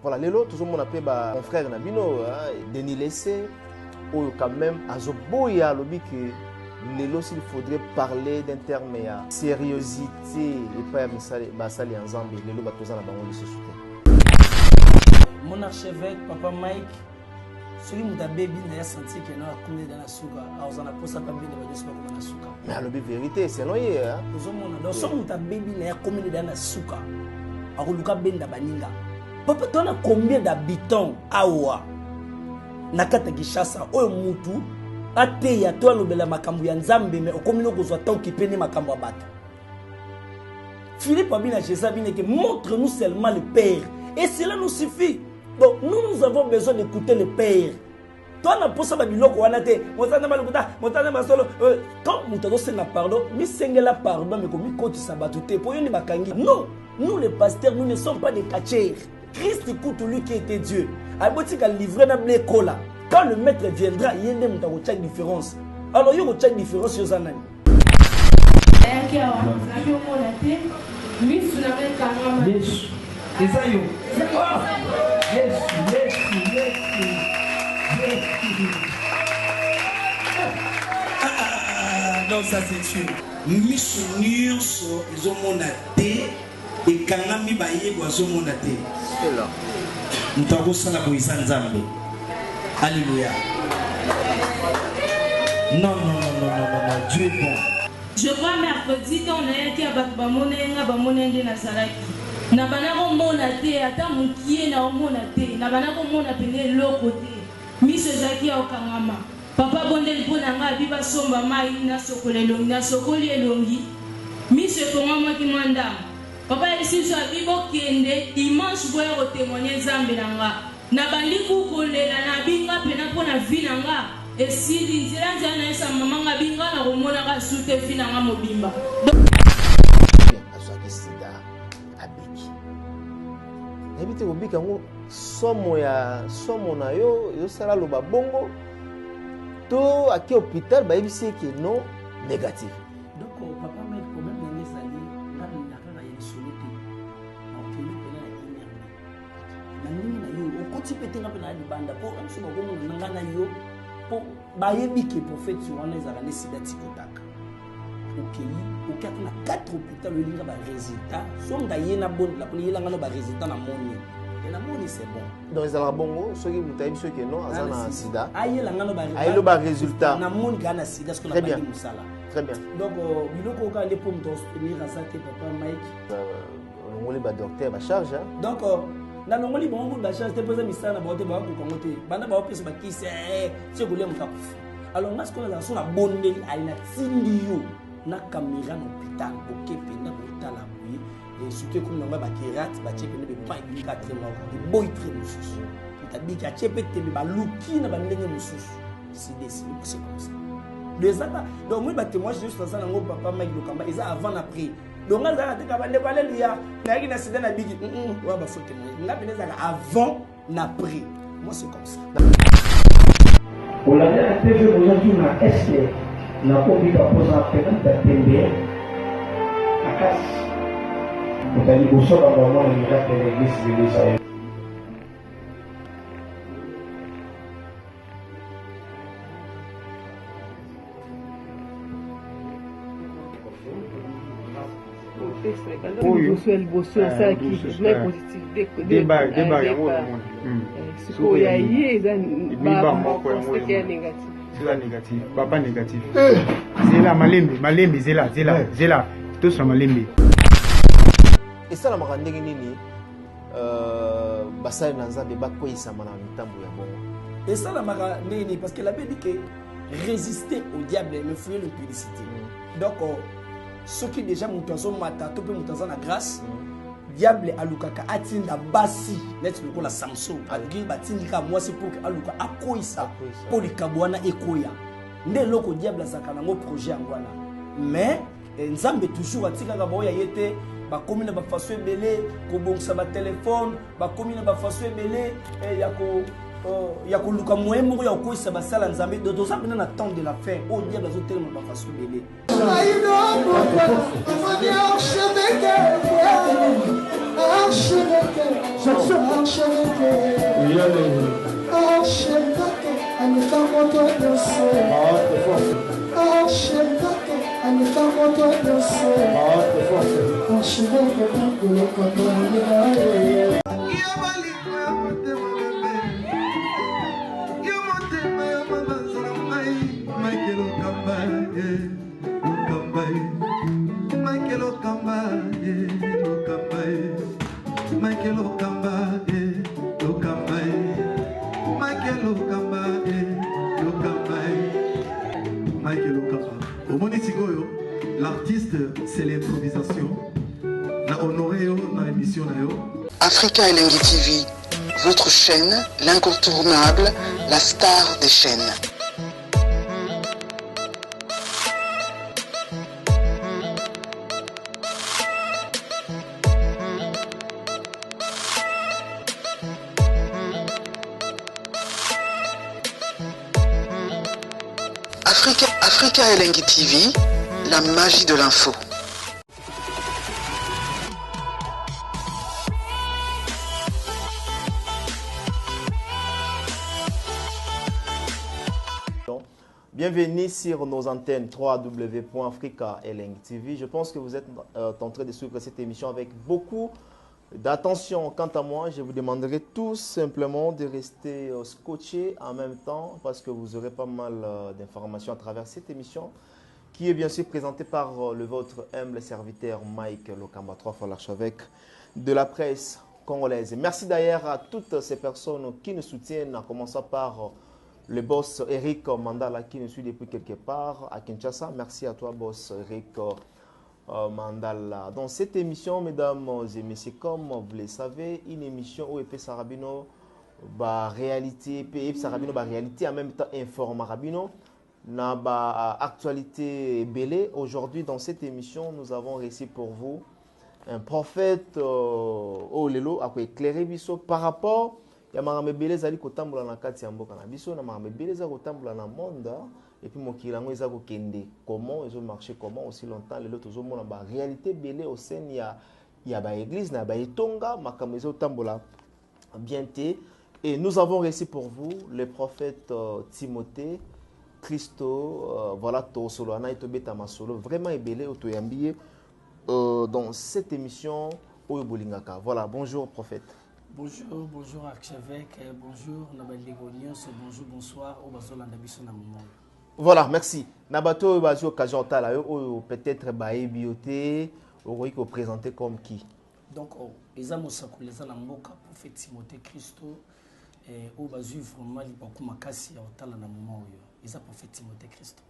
Voilà, lelo tout le monde appelle mon frère Nabino, Denis Lessé, ou quand même Azoboya lobby que lelo s'il faudrait parler d'un terme à sérieuxité et pas basali ensemble lelo batoza na bango lisusu. Mon archevêque papa Mike celui qui a baby n'a senti que non a dans la souka a posa pas bien de badio comme na souka. Mais le vérité c'est non hier hein. Nous sommes dans son muta baby n'a commis dans la souka. A koluka benda baninga. Papa tu as combien d'habitants awa nakata Kinshasa oyo mutu ate ya to lobela makambo ya Nzambe mais okomino kozwa tant kipeni makambo ya bato. Philippe Abina Jésus que montre-nous seulement le Père et cela nous suffit. Donc nous avons besoin d'écouter le Père. Toi na posa ba biloko wana te motana malukuta motana masolo quand mutado se na pardon mi sengela pardon mais comme koti sabatu te po yoni bakangi. Non, nous les pasteurs nous ne sommes pas des catcheurs. Christ écoute lui qui était Dieu. Aboti ka livrer na blé cola. Quand le maître viendra, il y a une différence. Alors il y a une différence sur Zanani. Non, ça c'est sûr. Missionnaires ils ont monaté et quand on a baillé ils ont monaté. C'est là. Nous avons ça la puissance Nzambe. Alléluia. Non, Dieu est bon. Je crois mercredi quand on a été à Bamonenga Nazaraki. Na banako monaté ata mukie na monaté na banako monapene lokoté. Mise zaki ya okangama. Papa bondeli pona nga biba somba mai na sokolelongi na sokoli elongi. Mise kongama ki mwanda. Papa elisiso abibo kende dimanche boya ko témoigner Nzambe nanga. Na bandiku kolela na binga pena pona vina nga. Esili nzela nzana esa mama nga binga na komona ka sute fina nga mobimba. Habite obika ngo somo na yo sala loba bongo to aki hôpital ba ebisi ke non négatif. Donc papa mais problème na sali na nakana ya solité. En plus pena ya énervé. Na nini na yo okoti pete na pena di banda po amso na gomo na ngana yo po ba yebike prophète sur wana ezala ne sidati kotaka. OK na 4 hôpitaux le linga ba résultat so nga yena bon la ko yela ngano ba résultat na moni et la moni c'est bon donc ezala bongo soki mutayi biso ke non azana sida ayela ngano ba ayelo ba résultat na moni kana sida ce qu'on a pas musala très bien donc biloko ka le pomme de soutenir à ça que papa Mike ngoli ba docteur ba charge donc na ngoli bongo ba charge te poser misala ba te ba ko kongote bana ba opesa ba kise c'est ko le mutakufu alors ngas ko la so na bondeli aina tindiyo na caméra na hôpital OK pena hôpital la boye et surtout comme na ba kirate ba chepe ne be pas 4 mois de boy très mususu tabi ka chepe te ba luki na ba ndenge mususu c'est comme ça deux ans donc moi ba témoignage juste ça na ngo papa Mike Lokamba eza avant après donc nga za te ka ba ndeko alléluia na ki na sida na bigi wa ba faut témoigner nga pena za avant na après moi c'est comme ça pour la dernière TV aujourd'hui na est na kobi ka posa pena tembe akas utali kusoka kwa mwana ni kati ya iglesia de Israel Zela négatif, papa négatif. Zela malembe, zela. Tout ça malembe. Et ça la marandenge nini basali na Nzambe bakoyisa mana mitambo ya bongo. Et ça la marandenge parce que la Bible dit que résister au diable me fuir l'impudicité. Donc ceux qui déjà mutanzo mata to pe mutanzo na grâce diable alukaka atinda basi net loko la Samson alugil batindika mwasi pour que aluka akoisa pour likabwana ekoya nde loko diable sakana ngo projet ngwana mais Nzambe toujours atikaka boya yete ba komina ba façon belé ko bongsa ba téléphone ba komina ba façon belé ya ko luka moyemo ya koisa ba sala Nzambe do ça maintenant attendre de la fin au diable azo tellement ba façon belé archevêque, archevêque, archevêque, anitangoto nyonso, archevêque, anitangoto nyonso, archevêque, biloko ya l'artiste, c'est l'improvisation. Na honoré dans l'émission. Africa Elengi TV, votre chaîne, l'incontournable, la star des chaînes. Africa Elengi TV, la magie de l'info. Bienvenue sur nos antennes www.africa Elengi TV. Je pense que vous êtes en train de suivre cette émission avec beaucoup d'attention. Quant à moi, je vous demanderai tout simplement de rester scotché en même temps parce que vous aurez pas mal d'informations à travers cette émission qui est bien sûr présentée par le votre humble serviteur Mike Lokamba, 3 fois l'archevêque de la presse congolaise. Merci d'ailleurs à toutes ces personnes qui nous soutiennent, en commençant par le boss Eric Mandala qui nous suit depuis quelque part à Kinshasa. Merci à toi, boss Eric Mandala. Dans cette émission, mesdames et messieurs, comme vous le savez, une émission où EP Sarabino réalité, EP Sarabino réalité en même temps informa Rabino na actualité belé. Aujourd'hui, dans cette émission, nous avons réussi pour vous un prophète au lelo à éclairer biso par rapport ya makambe belé zali kotambola na kati ya mboka na biso na makambe belé za kotambola na monde et puis mokili yango eza kokende comment ils ont marché comment aussi longtemps lelo tozomona ba réalité belé au sein ya ba église na ba etonga makambe zo tambola bien té. Et nous avons réussi pour vous le prophète Timothée Christo, voilà Tosolo Anaitobeta Masolo, vraiment ébélé autoyambié dans cette émission Oyobolingaka. Voilà, bonjour prophète. Bonjour, bonjour archevêque, bonjour Nabaligonios, bonjour, bonsoir, au Bazolanda Bissona Momo. Voilà, merci. Nabato Bazo Kajantala, peut-être Baé Bioté, on peut présenter comme qui? Donc, les Amosako, les Alamboka, prophète Timothée Christo, au Bazu vraiment Libakumakasi, au Talana Momo. Ils ont prophète Timothée Christo.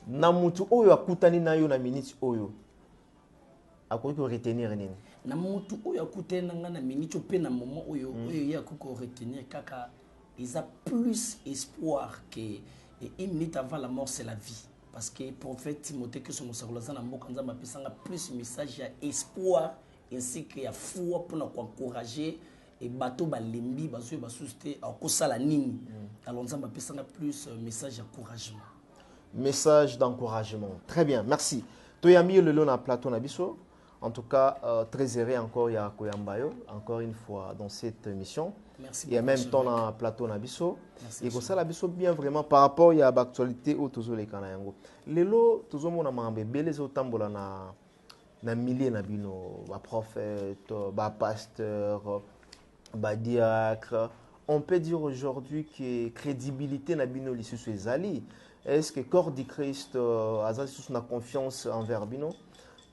Namutu oyo akutani na yo na minute oyo. Akoki retenir nini? Namutu oyo akutani na minute pe na moment oyo oyo ya koko retenir kaka ils ont plus espoir que une minute avant la mort c'est la vie parce que prophète Timothée Christo musakulaza na mboka nzamba pesanga plus message ya espoir ainsi que ya foi pour nous encourager et bateau balembi bazo basusté akosala nini alors nzamba pesanga plus message d'encouragement. Message d'encouragement. Très bien, merci. Toyami le long à plateau na biso. En tout cas, très heureux encore ya Koyambayo encore une fois dans cette émission. Merci. Et en même temps na plateau na biso. Et comme ça la biso bien vraiment par rapport ya l'actualité au tozo le kana yango. Lelo tozo mona mambe beleza otambola na milieu na bino ba prophète, ba pasteur, diacre. On peut dire aujourd'hui que crédibilité na bino lisusu ezali. Est-ce que corps du Christ a une confiance envers bino?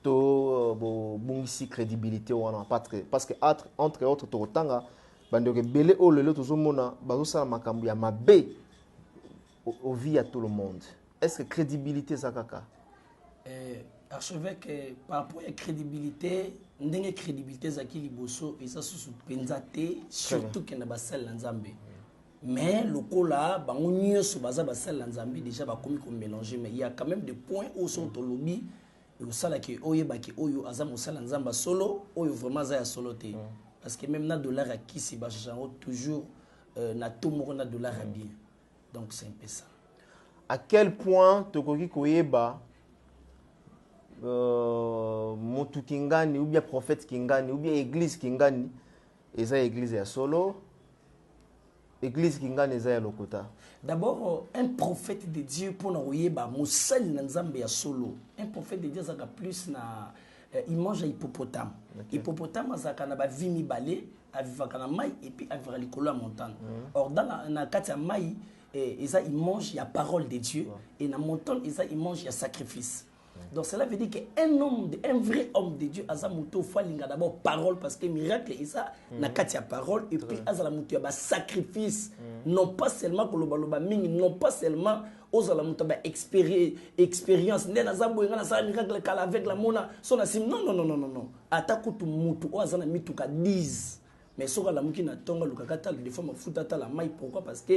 To bungisi crédibilité wana parce que entre autres to tanga bandeke belé o lelo tozomona bazosala makambo ya mabe au vie à tout le monde. Est-ce que crédibilité zakaka? Archevêque par rapport à la crédibilité, ndenge crédibilité zaki liboso eza susu penzate surtout que na basel nzambe. Mais le cola bango nyonso baza basel nzambe déjà ba komi ko mélanger mais il y a quand même des points où sont au lobby et au sala ki oyeba ki oyo aza mosala nzamba solo oyo vraiment za ya solo te parce que même na dollar à qui si ba chango toujours na to moko na dollar à bien. Donc c'est un peu ça. À quel point tokoki koyeba motu kingani ou bien prophète kingani ou bien église kingani eza église ya solo église kingani eza ya lokota. D'abord un prophète de Dieu pour na oyeba mosali na nzambe ya solo. Un prophète de Dieu zaka plus na il mange à hippopotame. Hippopotame azaka na ba vimi balé avivaka na mai et puis avira likolo ya montagne. Or dans na kati ya mai il mange la parole de Dieu et na montagne il mange ya sacrifice. Donc cela veut dire qu'un vrai homme de Dieu azamuto faut linga d'abord parole parce que miracle et ça na katia parole et puis azalamuto ba sacrifice non pas seulement ko loba mingi non pas seulement ozalamuto ba expérience ndena zambo ngana sa miracle kala avec la mona son asim non atakutu mutu o azana mituka 10 mais soka la muki na tonga lukakata le fois mafuta ta la mai pourquoi parce que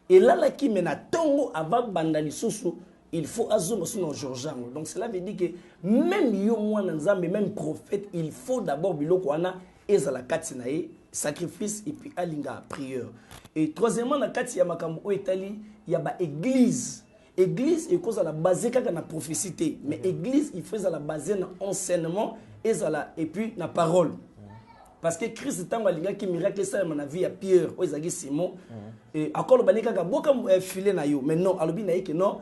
et là la ki mena tongo ava bandali susu il faut azuma sur Georgian. Donc cela veut dire que même yo moi nzambe même prophète il faut d'abord biloko wana ezala kati na ye sacrifice et puis alinga prière. Et troisièmement na kati ya makambo o etali ya ba église et cause la basée kaka na prophétie mais église il faut la basée na enseignement et puis na parole. Parce que Christ tango alinga ki miracle ça na vie ya Pierre o ezaki Simon et encore balika ka boka filer na yo mais non alobi na que non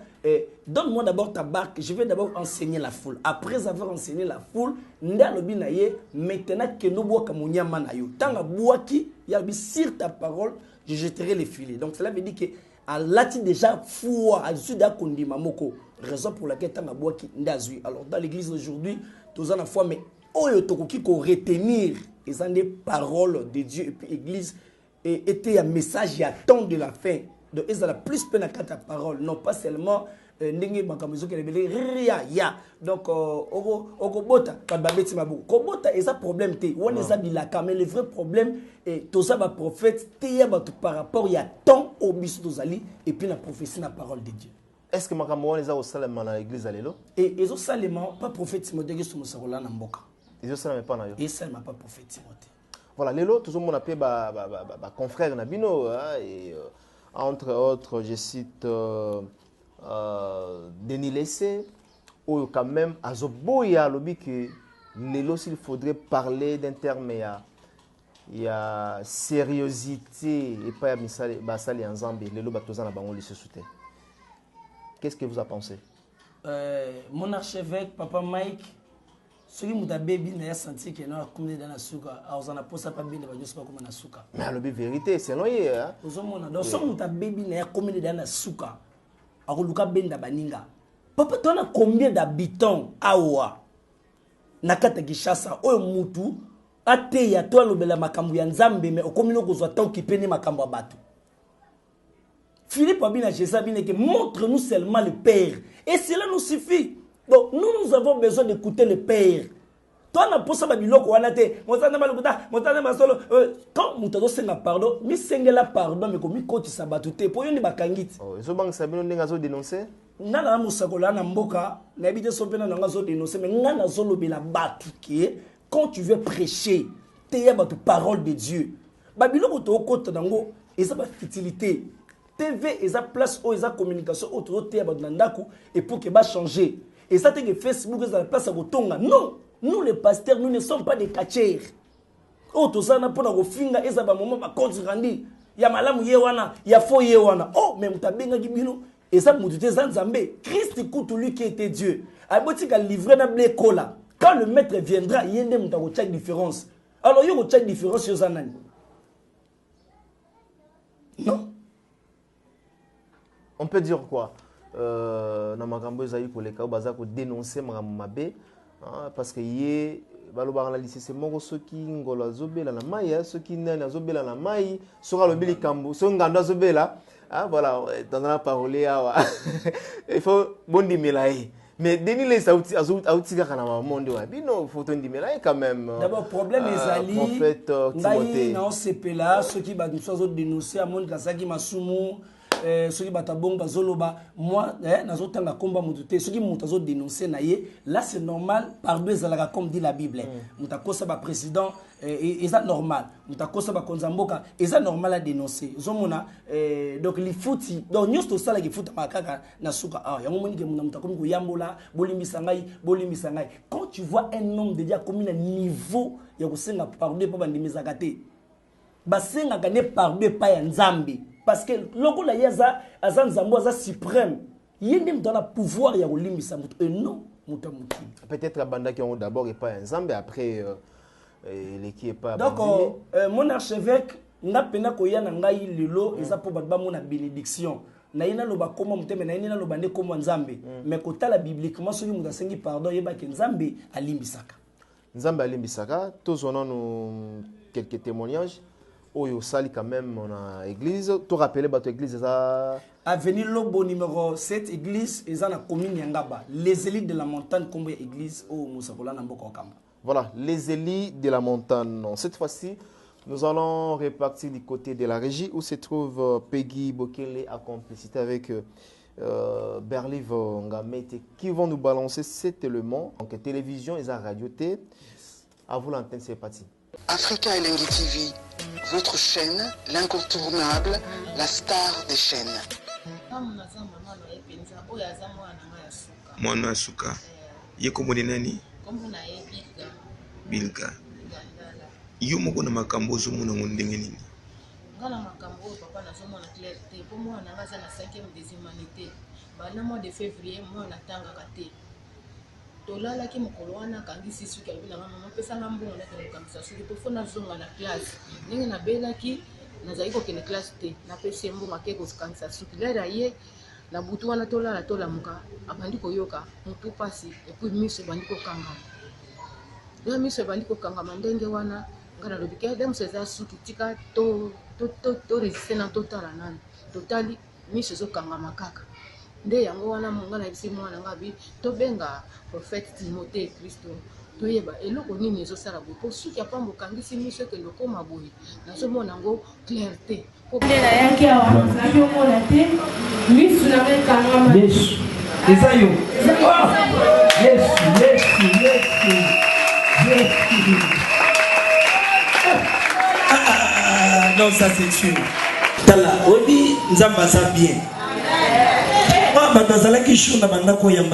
donne-moi d'abord ta barque je vais d'abord enseigner la foule après avoir enseigné la foule nda alobi na ye maintenant que no boka munyama na yo tanga boaki ya bi sur ta parole je jetterai les filets donc cela veut dire que à lati déjà foi à suda kondima moko raison pour laquelle tanga boaki ndazui alors dans l'église aujourd'hui tous en foi mais oyo tokoki ko retenir ils ont des paroles de Dieu et puis l'église était un message il y a temps de la fin donc ils ont la plus peine à ta parole non pas seulement ndenge makamuzo ke lebele ria ya donc okobota pas babeti mabu kobota eza problème te on eza bilaka mais le vrai problème est tout ça ba prophète te ya ba par rapport il y a temps au biso tozali et puis la prophétie la parole de Dieu. Est-ce que makambo eza au salema na église alelo et ezo salema pas prophète modèle sur musakola na mboka. Ils ne savent pas na yo. Et ça m'a pas prophète Timothée. Voilà, lelo tout le monde appelle confrère Nabino et entre autres je cite Denis Lessé ou quand même azoboya lobi que lelo s'il faudrait parler d'un terme il y a sérieuxité et pas misali basali ensemble lelo batozana bango lisesute. Qu'est-ce que vous en pensez? Mon archevêque papa Mike celui qui m'a baby n'a senti que non comme dans la souka alors on a posé pas bien de juste pas comme na souka mais le vérité c'est non hier aux hommes donc son muta baby n'a comme dans la souka alors luka benda baninga papa tu as combien d'habitants awa nakata Kinshasa oyo mutu ate ya to lobela makambo ya nzambe mais okomino kozwa tant kipeni makambo ya bato Philippe abina Jésus bine que montre-nous seulement le Père et cela nous suffit. Donc nous avons besoin d'écouter le Père. Toi na posa ba biloko wana te, motana malukuta, motana masolo quand mutado senga pardon, mi sengela pardon mais komi koti sabatu te po yoni bakangiti. Oh, zo bang sabino ndenga zo dénoncer. Nana musakola na mboka, na bidé sopena nanga zo dénoncer mais ngana zo lobela batu ke quand tu veux prêcher, te ya batu parole de Dieu. Ba biloko to kota nango, eza ba futilité. TV eza place ou eza communication autour te ya batu nandaku et pour que ba changer. Et ça, c'est que Facebook est à la place à Gotonga. Non, nous les pasteurs, nous ne sommes pas des catchers. Oh, tout ça, on a pour nous finga, et ça va moment ma compte rendu. Il y a malamu yewana, il y a faux yewana. Oh, mais mutabenga gibino. Et ça, moutute zanzambe. Christ écoute lui qui était Dieu. Aboti ka livré na blé cola. Quand le maître viendra, il y a une différence. Alors, il y a une différence sur Zanani. Non. On peut dire quoi? Na makambo ezali koleka baza ko dénoncer makambo mabe parce que yé baloba na lycée moko soki ngolo azobela na mai soki nani azobela na mai soka lobeli kambo so ngando azobela voilà dans la parole il faut bondi melaye mais Denis les auti kana monde wa bino faut tondi melaye quand même d'abord problème ezali prophète Timothée na sepela soki ba nso zo dénoncer amon kasaki masumu soki batabong bazoloba moi nazotanga komba mutu te soki mutu azo dénoncer na ye là c'est normal par deux ezalaka comme dit la Bible mutu akosa ba président eza normal mutu akosa ba konzamboka eza normal à dénoncer zomona donc li futi donc nyos to sala ki futa makaka na suka yango moni ke mutu akomi ko yambola bolimbisa ngai quand tu vois un homme déjà comme na niveau ya kosenga pardon pa bandimisa kate basenga kane pardon pa ya nzambe parce que lokola yaza aza nzambo aza suprême yende mutu na pouvoir ya kolimbisa mutu et non mutu mutu peut-être abanda qui ont d'abord et pas un nzambe après l'équipe est pas donc mon archevêque nga pena koya na ngai lelo eza po ba mona bénédiction na ina loba koma muteme na ina loba nde koma nzambe mais kotala bibliquement soki mutu asengi pardon yeba ke nzambe alimbisaka tozona nous quelques témoignages oyo sali quand même on a église to rappeler bato église ça avenue Lobo numéro 7 église eza na commune Yangaba les élites de la montagne comme église au Musakola na Mboko Kamba. Voilà, les élites de la montagne. Cette fois-ci, nous allons repartir du côté de la régie où se trouve Peggy Bokele en complicité avec Berliv Ngamete qui vont nous balancer cet élément. Donc télévision et la radio T. À vous l'antenne, c'est parti. Africa Elengi TV, votre chaîne, l'incontournable, la star des chaînes. Mwana suka. Yeko moni nani? Bilga. Yo moko na makambo zo mona ngondenge nini? Ngala makambo papa na zo mona clarté. Pour moi na ngaza na 5e des humanités. Ba na mois de février moi na tanga kate. Tolala ki mokolo wana kangi sisu ki abina mama pesa ngambongo na kamisa suki to fona zonga na classe. Ninga na belaki na zaiko kene classe te. Na pesa mbongo ke ko kanisa suki. Lera ye na butu wana tolala tolamuka abandi koyoka mutu pasi et puis miso bandi ko kanga. Ya miso bandi ko kanga mandenge wana ngana lobike dem seza suki tika to resiste na totala nani. Totali miso zo kanga makaka. Nde yango wana munga na bisi mwana ngabi to benga prophète Timothée Christo to yeba eloko nini zo sala bo po suki apambo kangisi miso ke loko maboyi na so mona ngo clarté ko ndela yake awa na yo mona te miso na kanga ma Yesu eza yo non ça c'est sûr tala obi nzamba ça bien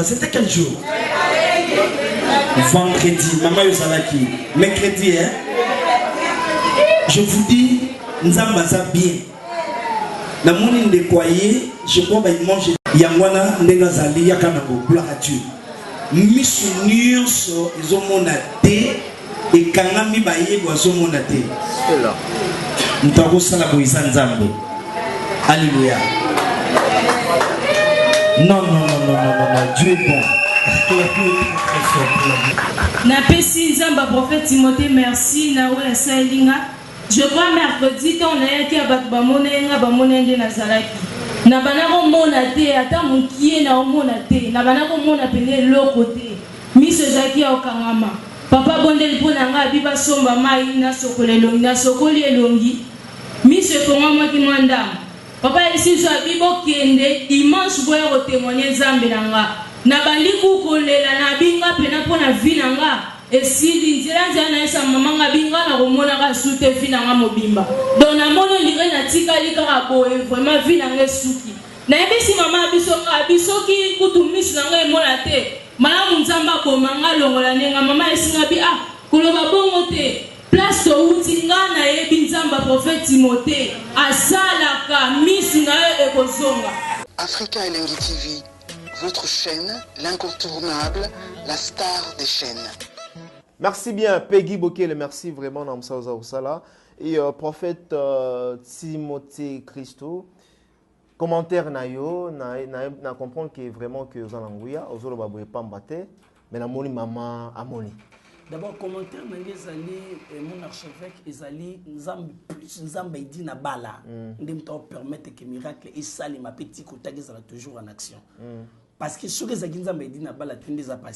c'était quel jour? Vendredi, maman Yosalaki. Mercredi, hein? Je vous dis, Nzamba ça bien. Dans mon île de Koye, je crois qu'il mange Yangwana Ndengazali Yakanabo, gloire à Dieu. Missunir so izomonate et Kangami Baye Boazomonate. C'est là. Nous avons ça la Boïsa Nzambe. Alléluia. Non, Dieu est bon. Na pesi Nzamba prophète Timothée merci na we salinga. Je crois mercredi quand on a qui abat bamonenga bamonende na zalaki. Na banako mona te ata mukie na mona te. Na banako mona pene lokote. Miso zaki okangama. Papa bondeli pona nga biba somba mai na sokolelo na sokoli elongi. Miso kongama ki mwandama. Papa ici so bibo kende dimanche boya ko témoigner Nzambe nanga na baliku kolela na binga pena pona vina nga esili nzela na esa mama nga binga na komona ka sute vina nga mobimba donc na mono lire na tika lika ka boye vraiment vina nga suki na ebisi mama biso ki kutumis na nga emona te malamu Nzamba ko manga longola nenga mama esinga bi koloba bongo te place outinga na yebi Nzamba prophète Timothée asalaka misinga ekozonga. Africa Elengi TV, votre chaîne, l'incontournable, la star des chaînes. Merci bien Peggy Bokele, merci vraiment Namsa Osala et prophète Timothée Christo. Commentaire na yo na comprendre que vraiment que Zananguya ozolo baboye pambate mais na moni mama amoni. D'abord, commentaire, mon archevêque, Ezali, Nzamba dit na bala. Nous permettre que miracle et sali ma petite côté toujours en action. Parce que ce que Nzamba dit na bala, tu ne pas.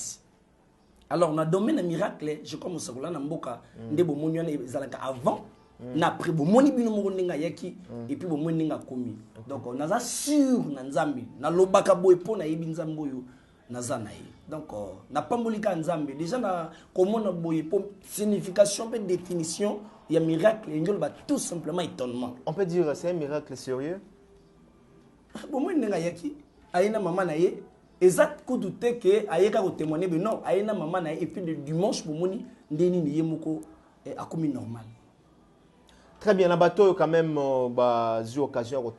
Alors, dans le domaine miracle, je commence à dire na mboka, ndebo monyo ezalaka avant na après bomoni bino moko ndenge ayaki et puis bomoni ndenge akomi donc naza sûr na nzambe nalobaka boye mpo nayebi nzambe oyo naza na ye donc na pambolika nzambe déjà na komona boye po signification pe définition il y a miracle et ngolo ba tout simplement étonnement. On peut dire c'est un miracle sérieux. Bomoni ndenge ayaki ayina mama na ye exact ko douter que ayeka ko témoigner mais non ayina mama na ye et puis le dimanche bomoni ndeni ni ye moko akomi normal. Très bien, la bateau quand même eu occasion de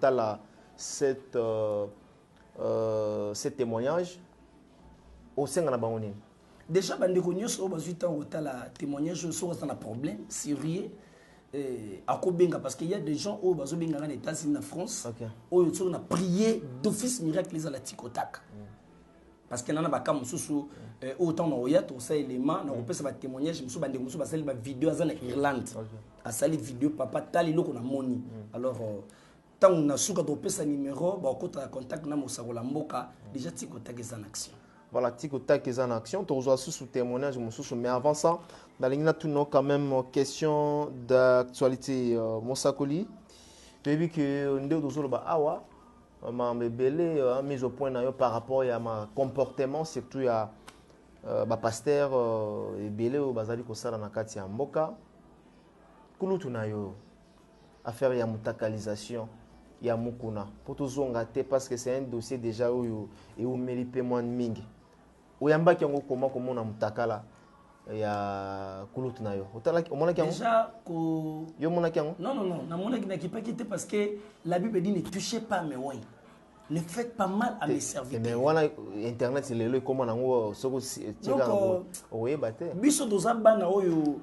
ces témoignages au sein de la Baouni. Déjà, bande konyo au basu temps la témoignage sur un problème sérieux à Kobenga parce qu'il y a des gens au basu benga en États-Unis en France où on a prié d'office miracle les à la ticotac. Parce que nana baka mususu autant na oyat au ça élément na opesa ba témoignage mususu bande mususu basali ba vidéo azana Irlande asali vidéo papa tali loko na moni alors tant on a suka to pesa numéro ba kota contact na musakola mboka déjà tiko tac en action. Voilà, tiko tac en action to zo sous témoignage mususu mais avant ça dans l'ingna tout non quand même question d'actualité Monsakoli tu as vu que ndé dozo ba awa ma belé mise au point par rapport à ma comportement surtout à ba pasteur et belé au bazali ko sala na kati ya mboka kulutu na yo affaire ya mutakalisation ya mukuna poto zonga te parce que c'est un dossier déjà où et où méripe moins mingi oyamba ki ngo comment na mutakala ya kulutu na yo otala omona ki déjà ko yo mona ki non na mona ki na ki pas quitter parce que la Bible dit ne touchez pas mes oins. Ne faites pas mal à mes serviteurs. Mais voilà internet c'est le comment nango soko tcheka oye baté biso dozabana oyo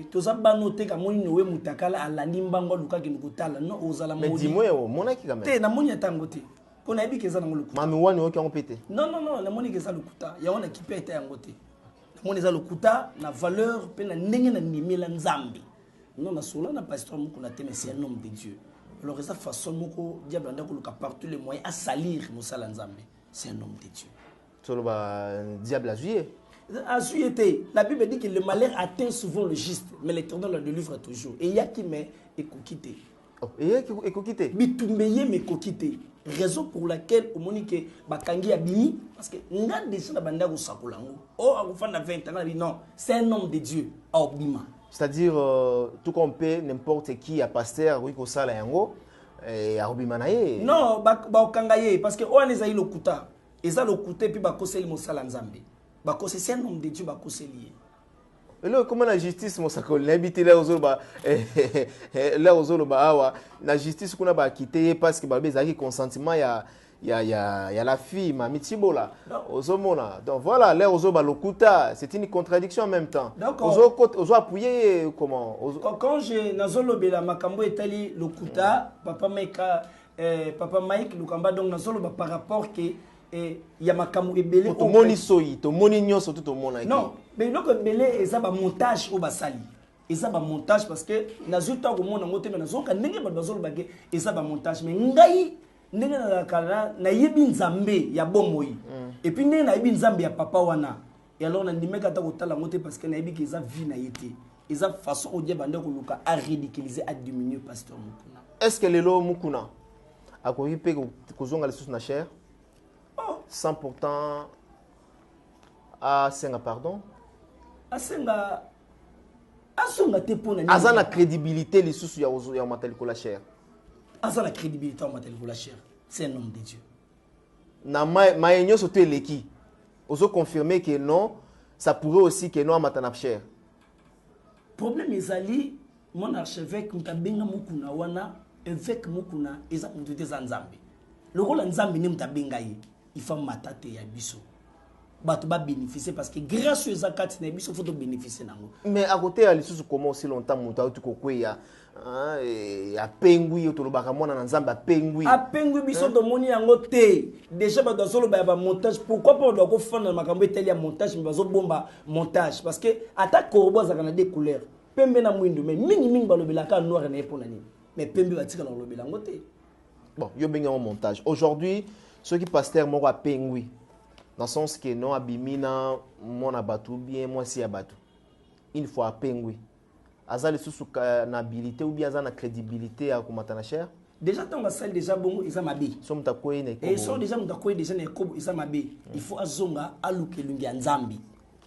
tozabana te ka moni nowe mutakala alandi mbango luka ki ngutala no ozala moni mais dis-moi mona ki quand même te na moni atango te pona yebi keza nango lukuta mami wani oki ngo pété non na moni keza lukuta ya wana ki pété yango te na moni za lukuta na valeur pe na ndenge na nimela nzambe non na sola na pasteur moko na te mais c'est un homme de Dieu. Alors, cette façon, le diable a partout les moyens à salir Moussa Nzambe. C'est un homme de Dieu. Sur le diable a joué. A joué. La Bible dit que le malheur atteint souvent le juste, mais l'Éternel le délivre toujours. Et il y a qui met et coquité. Et il y a qui coquité. Bitumbeye mais coquité. Raison pour laquelle au monique bakangi a bini parce que n'a déjà la bande au sakulango. Oh, à fin de 20 ans, non, c'est un homme de Dieu. À Obima. C'est-à-dire, tout qu'on peut, n'importe qui, a pasteur, oui, qu'on sala yango, et à Obimanaye. Non, bakangaye, parce que on est à l'okuta. Et ça, l'okuta, puis bakoseli mosala nzambe. Bakoseli, c'est un homme de Dieu, bakoseli. Et là, comment la justice, mon sacol, n'habite là aux autres, là aux autres, la justice qu'on a quitté parce que babé zaki consentiment, il y a la fille, ma mitibola, aux homona. Donc voilà, là aux autres, l'okuta, c'est une contradiction en même temps. Aux autres appuyer comment? Quand j'ai nazolo bela makambo etali l'okuta, papa Mike lukamba donc nazolo par rapport que il y a makambo ebele to moni soyi, to moni nyoso tout au monde. Non, mais loko belé eza ba montage au basali. Eza ba montage parce que nazuta ko mona ngote mais nazoka ndenge ba bazolo bage eza ba montage mais ngai ndenge na kala na yebi nzambe ya bomoi et puis ndenge na yebi nzambe ya papa wana et alors na ndimeka ta kotala ngote parce que na yebi que eza vie na yete eza façon au dia bande ko luka à ridiculiser à diminuer pasteur Mukuna. Est-ce que lelo Mukuna a ko yipe ko zonga les sous na cher sans pourtant à senga pardon asenga asonga te pona ni azana crédibilité les sous ya matali ko la cher asa la crédibilité en matière de la chair. C'est un homme de Dieu. Na maenyo soto eleki. Oso confirmer que non, ça pourrait aussi que non à matanap cher. Problème ezali mon archevêque mtabenga mukuna wana évêque mukuna eza mutute za nzambe. Le rôle nzambe ni mtabenga yi. Il faut matate ya biso. Bato ba bénéficier parce que grâce aux zakati na biso faut bénéficier nango. Mais à côté à l'issue comment aussi longtemps muta tu kokweya a pengui otolobaka mwana na nzambe a pengui biso to moni yango te déjà ba dozolo ba montage pourquoi pas doit ko fana makambo eteli ya montage mais bazo bomba montage parce que attaque corbo za kana des couleurs pembe na mwindu mais mingi balobelaka noir na epona ni mais pembe batika na lobela ngo te bon yo benga en montage aujourd'hui ceux qui pasteur moko a pengui dans le sens que non abimina mon abatu bien moi si abatu il faut a pengui aza lisusu na habilité ou bien aza na crédibilité ya komata na cher déjà tant que ça déjà bon ils mabe so mutakoyi na et so déjà mutakoyi déjà na ekobo ils mabe il faut azonga aluke lungi ya nzambi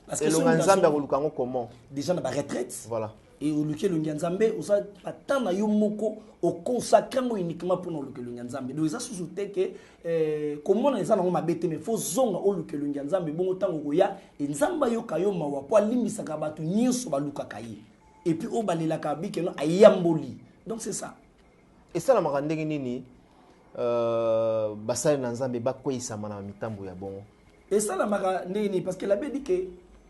parce que lungi nzambi akoluka ngo comment déjà na ba retraite voilà et oluke lungi nzambe osa patana yo moko au consacrer uniquement pour oluke lungi nzambe donc ça sous-te que comment les gens mabe te mais faut zonga oluke lungi nzambe bongo tango koya nzamba yo kayo mawa po limbisa ka batu nyinso baluka kayi et puis au balela ka bikeno ayamboli donc c'est ça. Et ça la makandenge nini basali na nzambe bakweyisama na mitambo ya bongo. Et ça la makandenge nini parce que la Bible dit que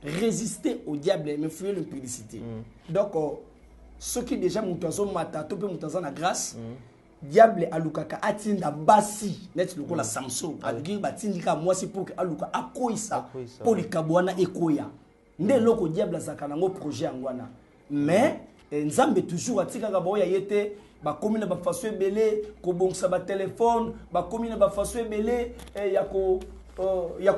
résister au diable mais fuir l'impudicité. Donc ceux qui déjà mutazo mata to pe mutaza na grâce diable alukaka atinda basi net loko la Samson algi batindika mwasi pour que aluka akoisa pour likabwana ekoya. Nde loko diable zakana ngo projet angwana. Mais nzambe toujours atika ka boya yete ba komina ba faso ebele ko bongsa ba téléphone ba komina ba faso ebele ya ko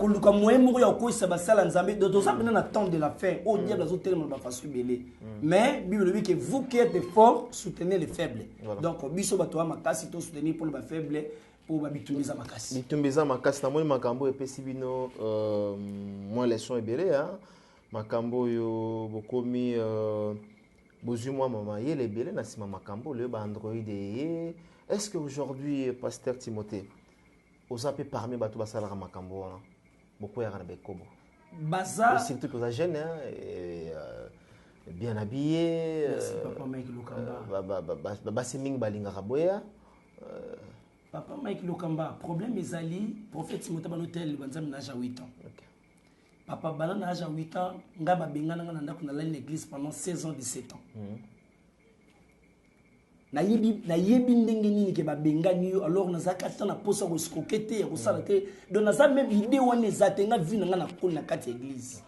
luka moyemo ya ko isa ba sala nzambe de ça pendant la temps de la fin au diable azo tellement ba faso ebele mais bible dit que vous qui êtes forts soutenez les faibles donc biso ba to makasi to soutenir pour les faibles pour ba bitumbiza makasi na moni makambo epesi bino moi leçon ebele hein makambo yo bokomi Bozumwa mama yele belé na sima makambo le ba Android et est-ce que aujourd'hui pasteur Timothée osa peut parmi bato basala makambo wana beaucoup ya na bekobo baza surtout que les jeunes bien habillés papa Mike Lukamba basi mingi balinga kaboya papa Mike Lukamba problème ezali prophète Timothée ba hôtel banzam na ja 8 ans okay. Papa Balana a 8 ans, Ngaba Bengana n'a pas l'église pendant 16 ans, 17 ans. Na yebi ndenge nini ke ba bengani alors na zakata na posa ko skokete ya kosalate donc na za même idée wana zatenga vina na kona kati église.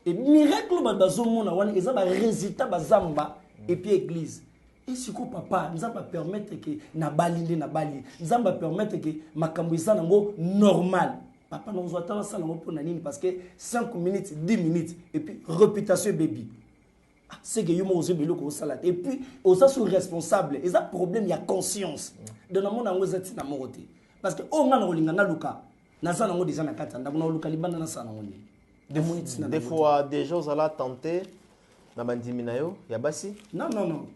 Et miracle ba bazomona wana eza ba résultat bazamba et puis église. Et si ko papa nzamba permettre que na bali nzamba permettre que makambo eza nango normal. Papa nous attend ça pour nanini parce que 5 minutes 10 minutes et puis réputation baby c'est que yo mo ozo belo ko salade et puis oza sous responsable et ça problème il y a conscience de na mona ngo zati na morote parce que o ngana kolinga na luka na sana ngo déjà na kata ndako na luka libanda na sana ngo des fois des gens ala tenter na bandimi na yo ya basi non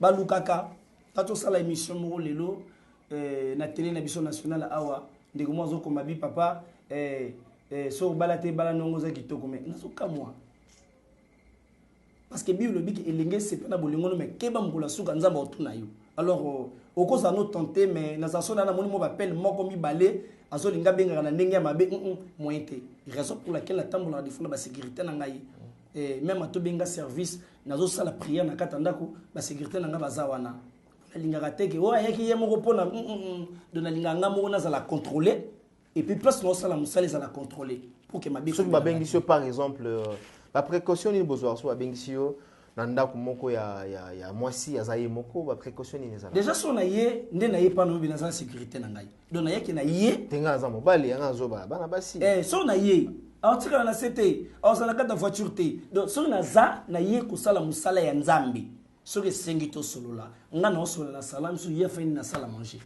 balukaka tato sala émission mo lelo na télé na biso nationale awa ndeko mwazo ko mabi papa so balate balanongo za kitoko mais nazo kamwa parce que bible dit que elenge c'est na bolingono mais keba mkola suka nzamba otuna yo alors oko za no tenter mais na sasona na moni mo bapel moko mi balé azo linga benga na ndenge ya mabe mointe raison pour laquelle la tambola défendre ba sécurité na ngai même ato benga service nazo sala prière na katandako ba sécurité na nga bazawana linga teke o ayaki yemo pona de na linga ngamo na za la contrôler et puis place no sala musale za la contrôler pour que mabe so ba bengisio par exemple la précaution ni besoin so ba bengisio na ndako moko ya mwasi azaye moko ba précaution ni za déjà so na ye nde na ye pa no bina za sécurité na ngai donc na yaki na ye tenga za mobali yanga zo ba bana basi so na ye atika na CT au na kata voiture te donc so na za na ye ko sala musala ya nzambi so que sengito solola ngana osola na salam so ye fini na sala manger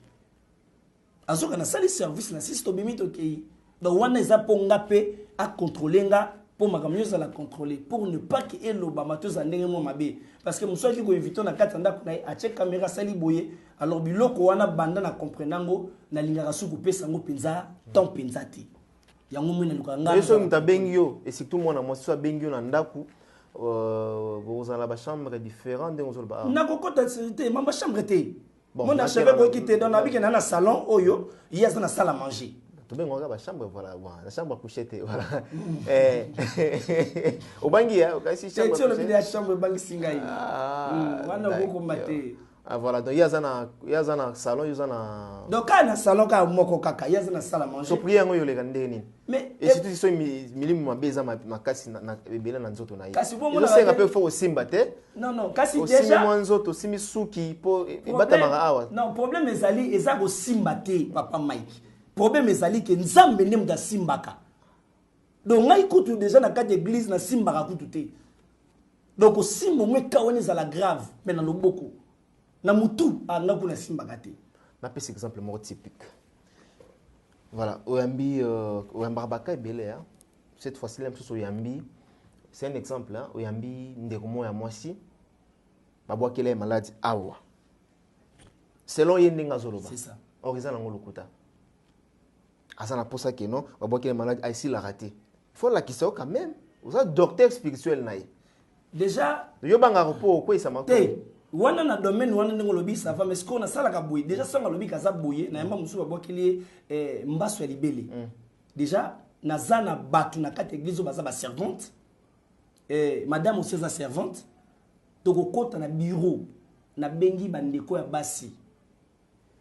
azoka na sali service na sisto bimito kei donc wana eza ponga pe a contrôler nga pour makamyo la contrôler pour ne pas que eloba matoza ndenge mo mabe parce que muso ki ko inviter na katanda ko na a check caméra sali boye alors biloko wana banda na comprenango na lingaka suku pesa ngo penza temps penza ti yango mwina lukanga eso mtabengyo et surtout mwana mwasi so bengyo na ndaku vous avez la chambre différente de vous na kokota c'était ma chambre té mon achève ko quitter dans na biki na salon oyo hier na salle à manger to bengo ga ba chambre voilà la chambre à coucher voilà au bangi kasi chambre c'est la chambre bangi singai wana boko maté voilà donc yazana salon yazana donc kana salon ka moko kaka yazana salle à manger so prier ngo yo le kande nini mais et surtout so milimu mabeza makasi na ebele na nzoto na ye kasi bongo na senga pe fo simba te non kasi déjà o nzoto simi suki po ibata mara awa non problème ezali ezako simba te papa Mike problème ezali ke nzambe ndem da simbaka donc ngai kutu déjà na kati église na simbaka kutu te donc osimba mwe kawani za la grave mais na loboko na mutu anga kuna simba kate na pese exemple mo typique voilà oyambi oyambarbaka ebele hein cette fois-ci là mso oyambi c'est un exemple hein oyambi ndekomo ya mwasi babwakela maladie awa selon yendenga zoloba c'est ça horizon nango lokuta asana posa que non babwakela maladie ici la raté il faut la question quand même vous êtes docteur spirituel naï déjà yo banga repos ko isa mako wana na domaine wana ndenge lobi ça va mais ce qu'on a sala ka boye déjà sanga lobi kaza boye na yamba musu babwakeli mbaso ya libele déjà nazana batu na kati église baza ba servante madame aussi sa servante toko kota na bureau na bengi bandeko ya basi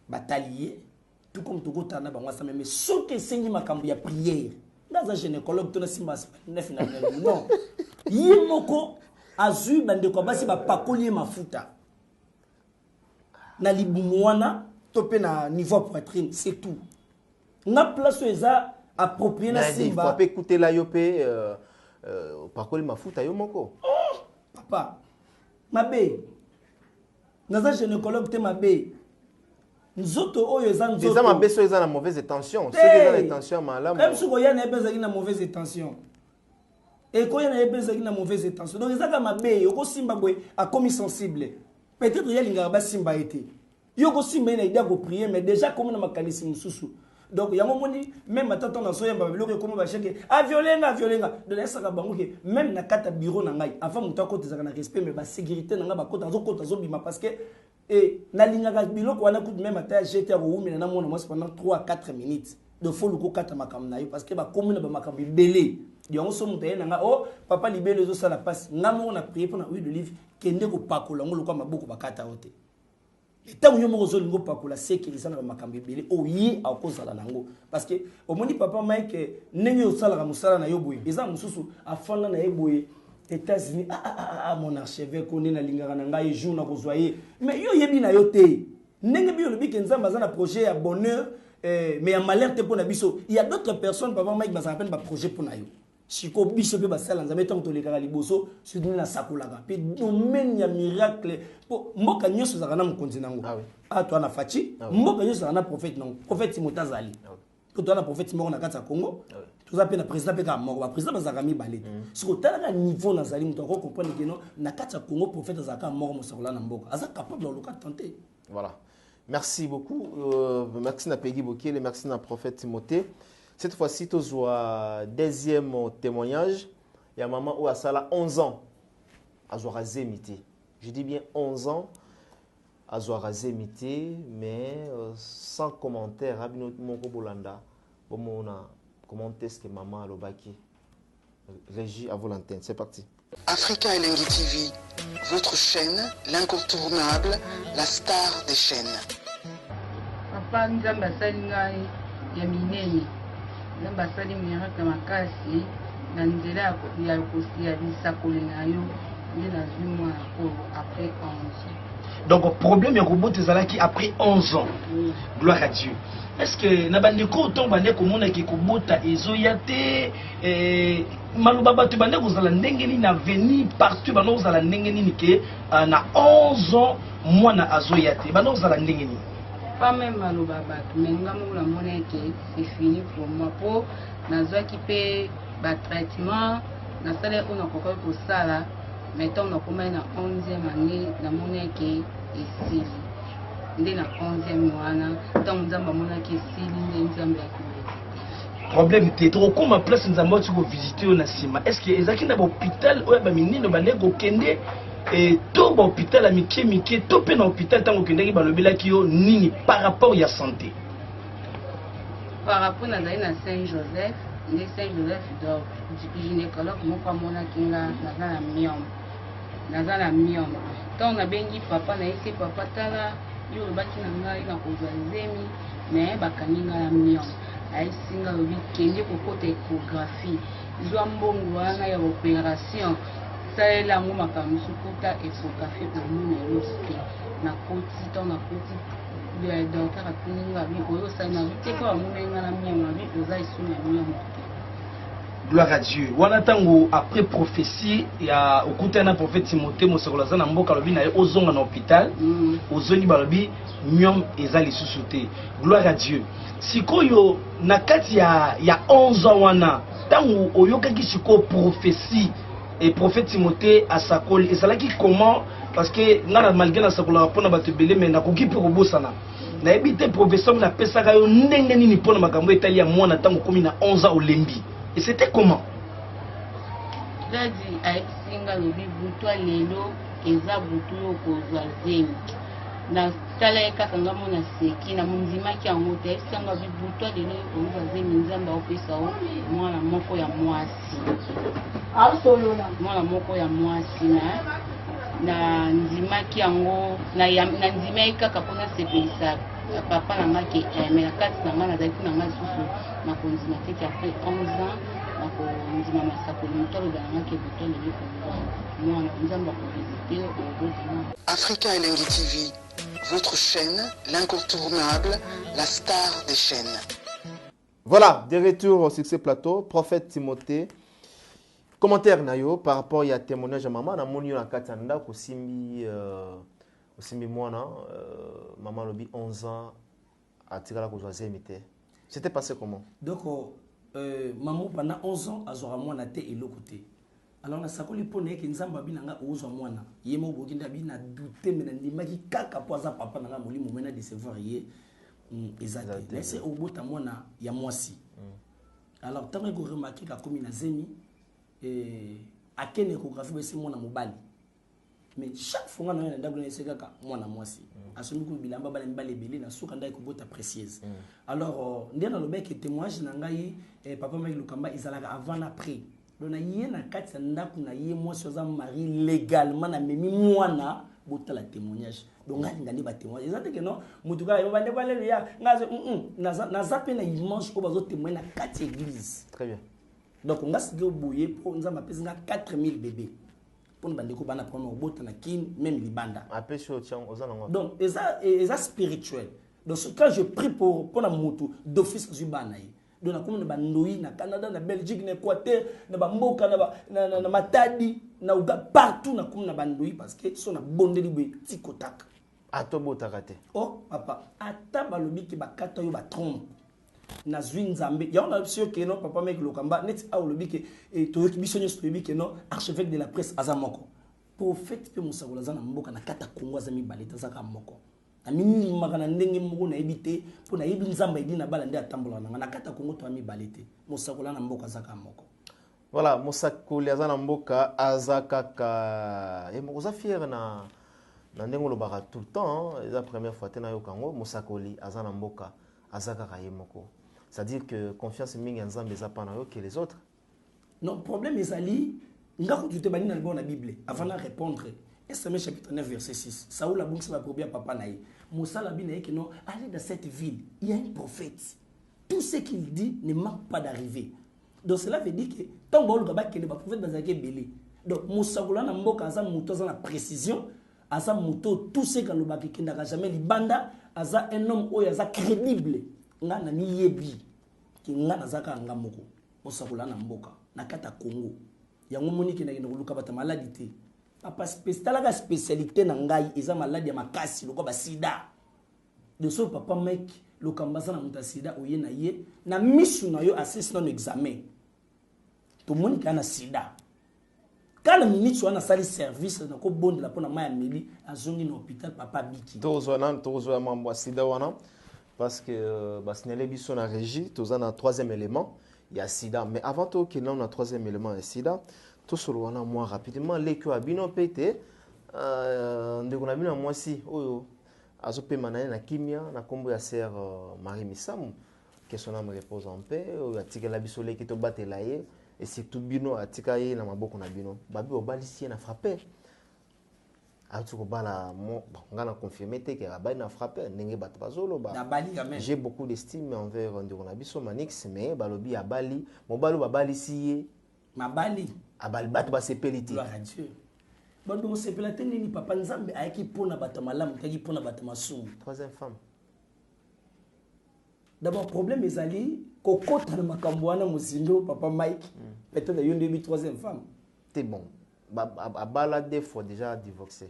batalier tout comme toko tana ba mwasa mais soki sengi makambo ya prière ndaza gynécologue to na simba 9 na non yimoko azui bandeko basi ba pakoli mafuta na libumu wana to pe na niveau poitrine c'est tout na place eza approprié na simba il faut écouter la yopé pakoli mafuta yo moko papa mabe naza gynécologue te mabe nzoto oyo eza nzoto eza mabe so eza na mauvaise tension ceux qui eza na tension malamu même si koya na ebeza na mauvaise tension et koya na ebeza na mauvaise tension donc eza ka mabe yoko simba boy a commis sensible peut-être ya linga ba simba été yoko simba ina idea ko prier mais déjà comme na makalisi mususu donc yango moni même atata na soyamba biloko comme ba cheke a violenga de la saka bango ke même na kata bureau na ngai avant muta ko tezaka na respect mais ba sécurité na nga ba kota zo bima parce que et na linga ka biloko wana coup même ata jeter ko umi na mona moi pendant 3 à 4 minutes de faut luko kata makam na yo parce que ba commune ba makam belé yango so muta na nga oh papa libele zo sala passe na mo na prier pour na huile d'olive kende ko pakola ngolo kwa maboko bakata ote tant que nous avons pas la sécurité na makambi bele oyi akozala nango parce que au moni papa Mike nengi osala musala na yoboye eza mususu afanda na yoboye États-Unis mon archevêque on na lingaka na ngai jour na kozwaye mais yo yebi na yo te nengi bi lobi ke nzamba za na projet ya bonheur mais ya malheur te pona biso il y a d'autres personnes papa Mike ba ça appelle ba projet pona yo siko biso pe basala nzambe tant to lekaka liboso surtout na sakolaka pe domaine ya miracle po mboka nyoso zaka na mukonzi nango ah to na fachi mboka nyoso zaka na prophète nango prophète Motazali ko to na prophète moko na kata Congo to za pe na président pe ka moko ba président bazaka mi balé siko tala niveau na zali muto ko comprendre que non na kata Congo prophète zaka moko mosakola na mboka aza capable de le tenter voilà merci beaucoup merci na Peggy Bokele merci na prophète Timothée. Cette fois-ci, tu as deuxième témoignage. Il y a maman où a ça 11 ans. À Zorazemité. Je dis bien 11 ans. À Zorazemité, mais sans commentaire. Mon Bolanda. Bon, on a commenté ce que maman a l'obaki. Régie à vos l'antenne. C'est parti. Africa Elengi TV, votre chaîne, l'incontournable, la star des chaînes. Papa Nzamba Salingai, Yaminei. Namba sali miracle makasi na nzela ya kosia bisakoli na yo ndina zimwa ko après 11 ans. Donc problème ya robot ezalaki après 11 ans. Gloire à Dieu. Est-ce que na bandeko to bandeko mona ki kobota ezoya te maluba batu bandeko zala ndenge ni na venir partout bandeko zala ndenge ni ke na 11 ans mwana azoya te bandeko zala ndenge ni. Pas même à l'obaba, mais nous avons la monnaie qui c'est fini pour moi. Pour nous qui paye le traitement, nous avons encore pour ça, mais on a combien na 11e année, la monnaie qui est ici. Dès la 11e mois, tant nous avons monnaie qui est ici, nous avons problème c'est trop comme en place nous avons visiter au Nassima. Est-ce que les akina hôpital ou ba minino ba nego kende et tout l'hôpital à Mickey, tout peine hôpital tant que nous avons nini par rapport à la santé. Par rapport à Saint-Joseph, les Saint-Joseph, le gynécologue, mon papa, mon akinga, la myome. Tant on a bien dit papa, na ici papa tala, yo le baki na ngai na kozalzemi, mais bakaninga la myome. Aisinga le week-end pour côté échographie. Ils ont bon wana ya opération. Ça la ngoma kamusu kota échographie pour nous na loste. Na koti tant na koti de docteur akuninga bi oyo sa na vite ko amunenga na myome bi oza isu na myome. Gloire à Dieu. Wana tango après prophétie ya okuta na prophète Timothée mosokola na mboka lobi na ozonga na hôpital ozoni balobi nyom ezali susute. Gloire à Dieu. Sikoyo na kati ya 11 ans wana tango oyokaki siko prophétie et prophète Timothée à Sakoli et ça là qui comment parce que ngana malgré na Sakola pona bato belé mais na koki pe kobosana. Na ebité professeur na pesaka yo ndenge nini pona makambo etali ya mwana tango komi na 11 ans au Lembi. Et c'était comment? Dadi aisinga lobi butwa lelo eza butu yo kozwa zemi. Na tala eka kanga mona seki na munzima ki yango te aisinga lobi butwa lelo kozwa zemi nzamba opesa o mwana moko ya mwasi. Mwana moko ya mwasi na nzima ki yango na nzima eka kapona sepelisa papa na ngaki mais la carte na ngana zaki na ngana susu na konzima tete après 11 ans na konzima masako mutalo da ngaki butalo liko mwana nzamba ko visiter au besoin. Africa Elengi TV, votre chaîne, l'incontournable, la star des chaînes. Voilà, de retour au Succès Plateau, prophète Timothée. Commentaire nayo par rapport à témoignage à maman na moni na katanda ko simbi Osimbi mwana, maman lobi 11 ans, a tiré la cause imité. C'était passé comment? Donc, maman pendant 11 ans, a mwana te et l'autre côté. Alors, na sakoli pone ki nzamba binanga ozo mwana. Yemo boginda bina douter mais ndima ki kaka poza papa nanga moli momena de se voir yé ezate. Mais c'est au bota mwana ya mwasi. Alors, tant que vous remarquez ka komi na zemi a kene échographie c'est mwana mobali. Mais chaque fois on a un double kaka mwana mwasi asumi ku bilamba bala mbale belé na suka ndai kubota précieuse. Alors ndena lobeki témoignage na ngai papa Mike Lukamba izalaka avant après. Donc na yena kati ndaku na ye mwasi oza mari légalement na memi mwana bota la témoignage. Donc ngai ngandi ba témoignage. Ezate que non mutuka yo bande bale ya ngaze na zape na image ko bazo témoigner na kati église. Très bien. Donc on a sigé au bouillé pour nous a pèse 4000 bébés. Pour nous bandeko bana prendre bota na kin même libanda. Après sur tiens aux ans. Donc ça spirituel. Donc quand je prie pour la mutu d'office zubana yi. Donc na comme na bandoi na Canada na Belgique na Équateur na bamboka na Matadi na uga partout na comme na bandoi parce que so na bondeli be tikotak. Atobo takate. Oh papa ata balobi ki bakata yo ba trompe. Na zwin zambe ya on a sûr que non papa Mike Lukamba net a lobi ke et to ki bisonyo lobi ke non archevêque de la presse azamoko prophète pe musakola zana mboka na kata kongo zami baleta zaka moko amini makana ndenge moko na ebité po na yebi nzamba idina bala nde atambola na kata kongo to ami balete musakola na mboka zaka moko. Voilà, musakoli azana mboka azaka ka et moko za fier na ndengo lobaka tout le temps la première fois tena yo kango musakoli azana mboka azaka ka yemoko. C'est-à-dire que confiance mingi nzambe za pana yo que les autres. Non, problème ezali ngako tu te bani na la Bible avant de répondre. Essaïe chapitre 9 verset 6. Saoul a bouclé la probia papa naï. Moussa la bine que non, allez dans cette ville, il y a un prophète. Tout ce qu'il dit ne manque pas d'arriver. Donc cela veut dire que tant que le prophète dans un belé. Donc Moussa gola na mboka aza muto za la précision, aza muto tout ce que le baki n'a jamais libanda, aza un homme oya crédible. Nga na ni yebi ki nga na zaka ngamoko osakula na mboka na kata Congo yango moniki na luka bata maladie te papa spécialité spécialité na ngai eza maladie ya makasi loko ba sida de so papa Mike Lukamba na muta sida oye na ye na misu na yo assist non examen to monika na sida kala minute wana sali service na ko bonde la pona maya meli azongi na hôpital papa biki tozo mambo sida wana. Parce que signaler biso na régie, tous en un troisième élément, il y a sida. Mais avant tout qu'il y ait un troisième élément, il y a sida. Tout ce qu'on a moins rapidement, les que abino pété, de qu'on a vu moi si, oh, azope manane na kimia, na kombo ya sœur Marie Misamu, que son âme repose en paix, ou a tika la bisole qui te batte là et c'est tout bino a tika ye na maboko na bino. Babi obalisi na frappé. On confirmé que Rabai n'a frappé. J'ai beaucoup d'estime envers Ndirabiso Manix, mais Balobi a Bali, mon balo Babali si ma Bali a Balbat Basepeliti. Bon, c'est la tenue ni papa Nzambe a qui pona batamalam, qui pona batamassou. Troisième femme. D'abord, problème est allé, Coco Tanamakamboana Moussindo, Papa Mike, peut-être une demi troisième femme. C'est bon. Abala deux fois déjà divorcé.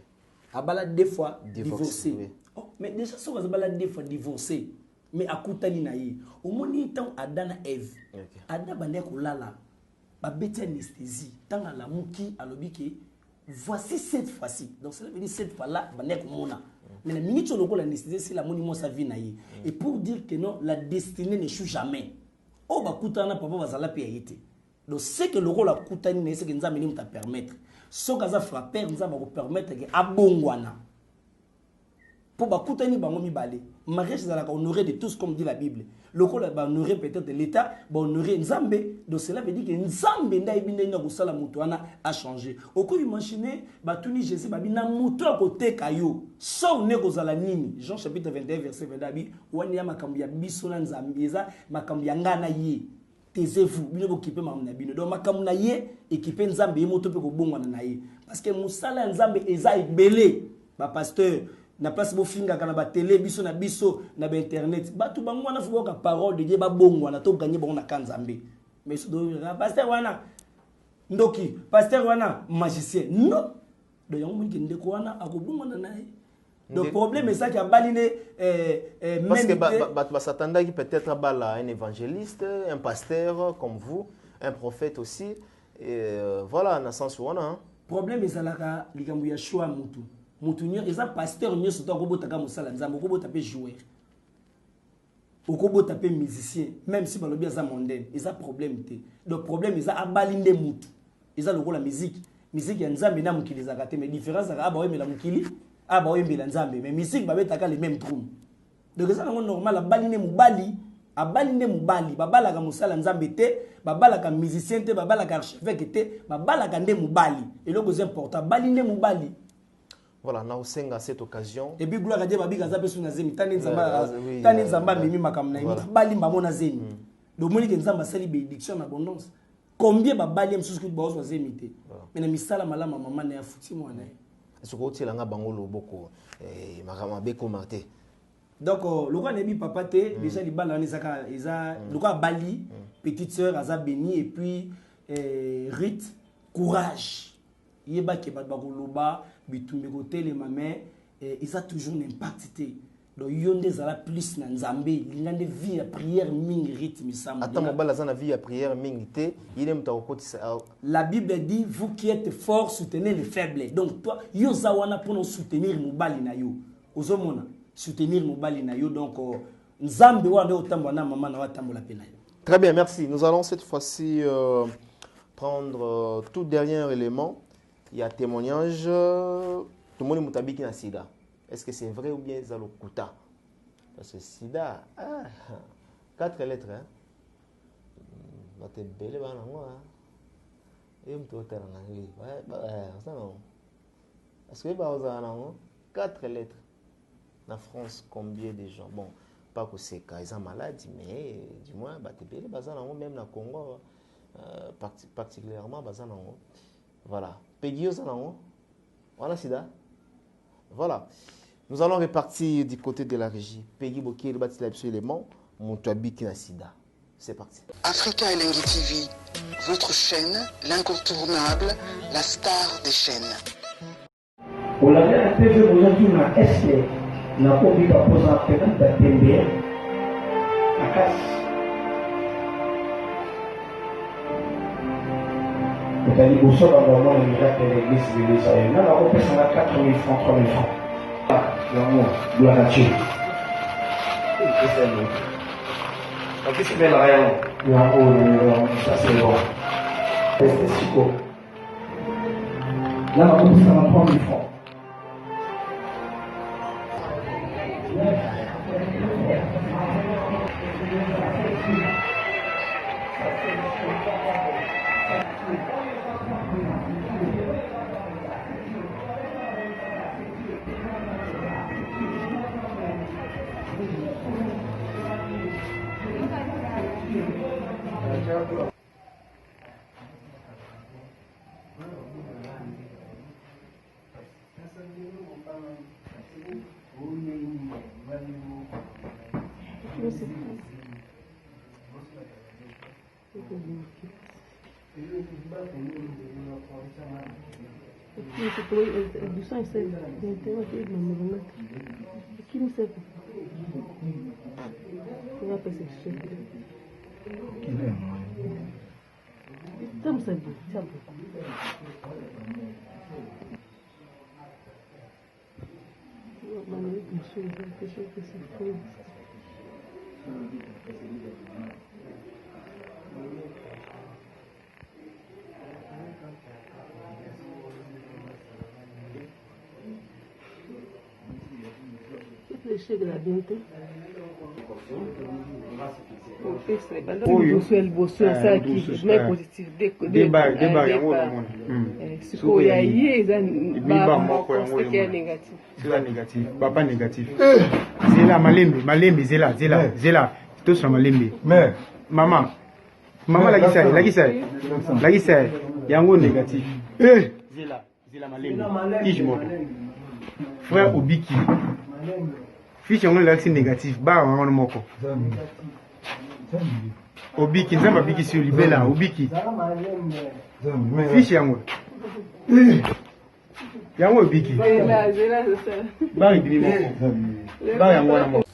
Abala deux fois divorcé. Oui. Oh, mais déjà, ça va Abala deux fois divorcé. Mais à Koutani Naï. Au moins, il y a Adam et Eve. Adam Banek Olala. Babeti anesthésie. Tant à la mouki, à l'obiki. Voici cette fois-ci. Donc, cela veut dire cette fois-là, Banek Mona. Mais la minute où l'anesthésie, c'est la monument sa vie naïe. Et pour dire que non, la destinée n'échoue jamais. Oh, bah, Koutana, papa, va s'ala payer. Donc, c'est que le rôle à Koutani, c'est que nous avons te permettre. Ce que nous avons frappé, nous avons permettre que Abongwana. Pour bah, Koutani, bah, on mi balé. Mariage, c'est honoré de tous, comme dit la Bible. Le rôle va honorer peut-être l'État, va honorer Nzambe. Donc cela veut dire que Nzambe a changé. Au cours imaginez, Batuni Jésus, Babina Moutou à côté Kayo. Sans négozala nini. Jean chapitre 21, verset 22. Wanya makambia bisona Nzambeza, makambia ngana ye. Taisez-vous, bino occupé mamna bino. Donc makamna ye, équipé Nzambe moto pe ko bongwana na ye. Parce que musala Nzambe eza belé. Ba pasteur na place bo finga kana ba télé biso na biso na ba internet batu bango wana fuko ka parole de Dieu ba bongo na to gagner bango na kanzambe mais so do pasteur wana ndoki pasteur wana magicien non do yango mungi ndeko wana akobongo na naye le problème est ça qui a baline parce que ba s'attendait qui peut-être bala un évangéliste un pasteur comme vous un prophète aussi et voilà na sens wana problème est ça la likambu ya choix mutu Moutounier, ils ont pasteur, ils sont en train de faire des joueurs. Ils ont tapé musicien, même si ils sont mondains, ils ont problème. Le problème, ils ont abalindé moutou. Ils ont le rôle de la musique. Musique, il y a un zambé na mukili zakate, mais différence, c'est que la mukili, la nzambe. Mais musique, il y a les mêmes trous. Donc, c'est normal, abalindé moubali, abalindé moubali, babala ka musala nzambe te, babala ka musicien te, babala ka archevêque te, babala ka nde moubali. Et le plus important, abalindé moubali. Voilà, nous sommes à cette occasion. Et puis, gloire à Dieu, Babi Gaza Pessouna Zemi, Tani Nzamba, Mimi Makamna, Bali Mamona Zemi. Donc, moi, Nzamba sali bénédiction en abondance. Combien de Bali aiment souscrire Baos Zemi? Mais la misala malama maman n'a foutu moi. Ce que tu as dit, Bangolo Boko, Makama Beko Marté. Donc, le roi Nebi Papa Té, déjà, les balles, le roi Bali, petite sœur, Aza Béni, et puis Rite, courage. Yeba Kebat Bagoloba. Bitumeko tele mamé ils ont toujours un impact. Donc yonde zala plus na Nzambe, l'ingande vie à prière mingi rythme sam. Attends mon bala zana vie à prière mingi té, il aime ta okoti. La Bible dit vous qui êtes forts soutenez les faibles. Donc toi yo zawana pour nous soutenir mobali na yo. Ozomona soutenir mobali na yo donc Nzambe wande otambo na maman na watambo la pena yo. Très bien, merci. Nous allons cette fois-ci prendre tout dernier élément. Il y a témoignage, tout le monde est moutabiki na sida. Est-ce que c'est vrai ou bien ça le kuta? Parce que sida, 4 lettres. Hein? Belle, est-ce que vous avez 4 lettres? En France, combien de gens? Bon, pas que c'est quand ils sont malades, mais du moins, même dans le Congo, particulièrement, voilà. Peggy voilà sida. Voilà. Nous allons repartir du côté de la régie. Peggy Boki, le bâti absolument. Moutabi qui a sida. C'est parti. Africa Elengi TV, votre chaîne, l'incontournable, la star des chaînes. Pour la dernière TV, aujourd'hui, on a essayé, on a pas vu à poser un pénal d'atteindre à casse. Vous allez vous sauver dans le monde, il y a l'église de l'Israël. Là, on peut s'en avoir 4 000 francs, 3 000 francs. Ah, l'amour, gloire à Dieu. Qu'est-ce que c'est là, rien? L'amour, ça c'est bon. Restez si court. Là, on peut s'en avoir 3 000 francs. Você Papa négatif. Zela malembe zela. Tout sur malembe. Mais maman lagisa yango négatif. Zela malembe. Qui je monte. Frère Obiki. Fiche yango lagisa négatif. Ba wango moko. Obiki nzamba biki sur libela Obiki. Fiche yango.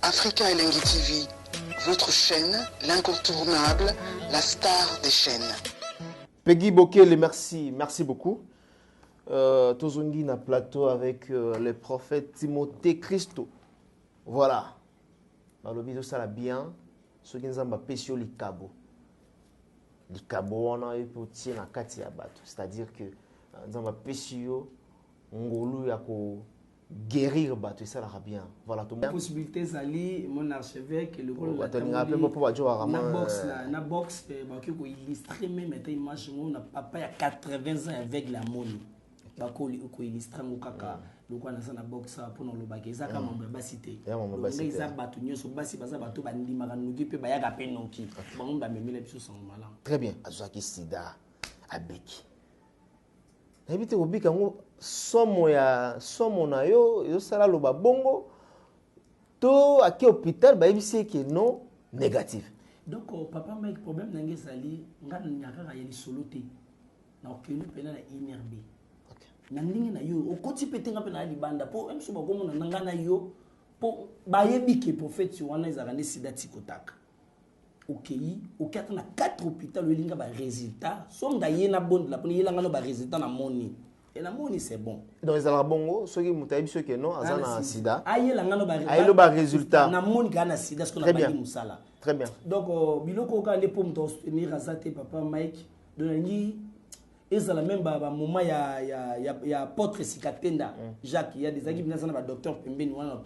Africa Elengi TV, votre chaîne, l'incontournable, la star des chaînes. Peggy Bokele, merci beaucoup. Tozongi na plateau avec le prophète Timothée Christo. Voilà. Balobi ça la bien. Ce qui nous a pêché le cabo. Le cabo on a eu pour tirer na kati ya bato. C'est-à-dire que nous avons pêché ngolu ya ko guérir bato ça la bien. Voilà tout. La possibilité zali mon archevêque le rôle la na box ba ko illustrer même ta image na papa ya 80 ans avec la moni. Ba ko illustrer ngokaka lokwa na sana box pour no lobaka ezaka mambo ba cité. Ngeza bato nyoso basi baza bato bandima kanuki pe ba yaka pe noki. Bango ba memela biso sans malam. Très bien. Azaki sida abeki. Nabite obika ngo somo na yo sala loba bongo to aki hôpital ba ebise ke non négatif. Donc papa mec problème nange sali ngana nyaka ya lisoloté na okenu pena na inerbe. Na ndingi na yo okoti petenga pena libanda po emso ba komo na ngana yo po ba yebike prophète wana ezaka ne sida tikotaka. Okay, okata na 4 hôpitaux elinga ba résultat songa yena bonde la poni yelanga no ba résultat na moni et na moni c'est bon donc ezala bongo soki mutayibi soki non azana sida ayelanga no ba ayelo ba résultat na moni kana sida ce qu'on a pas dit musala très bien donc biloko ka le pom to soutenir azate papa Mike donani ezala même ba moment ya apôtre Sikatenda Jacques il y a des équipes na ba docteur pembeni wana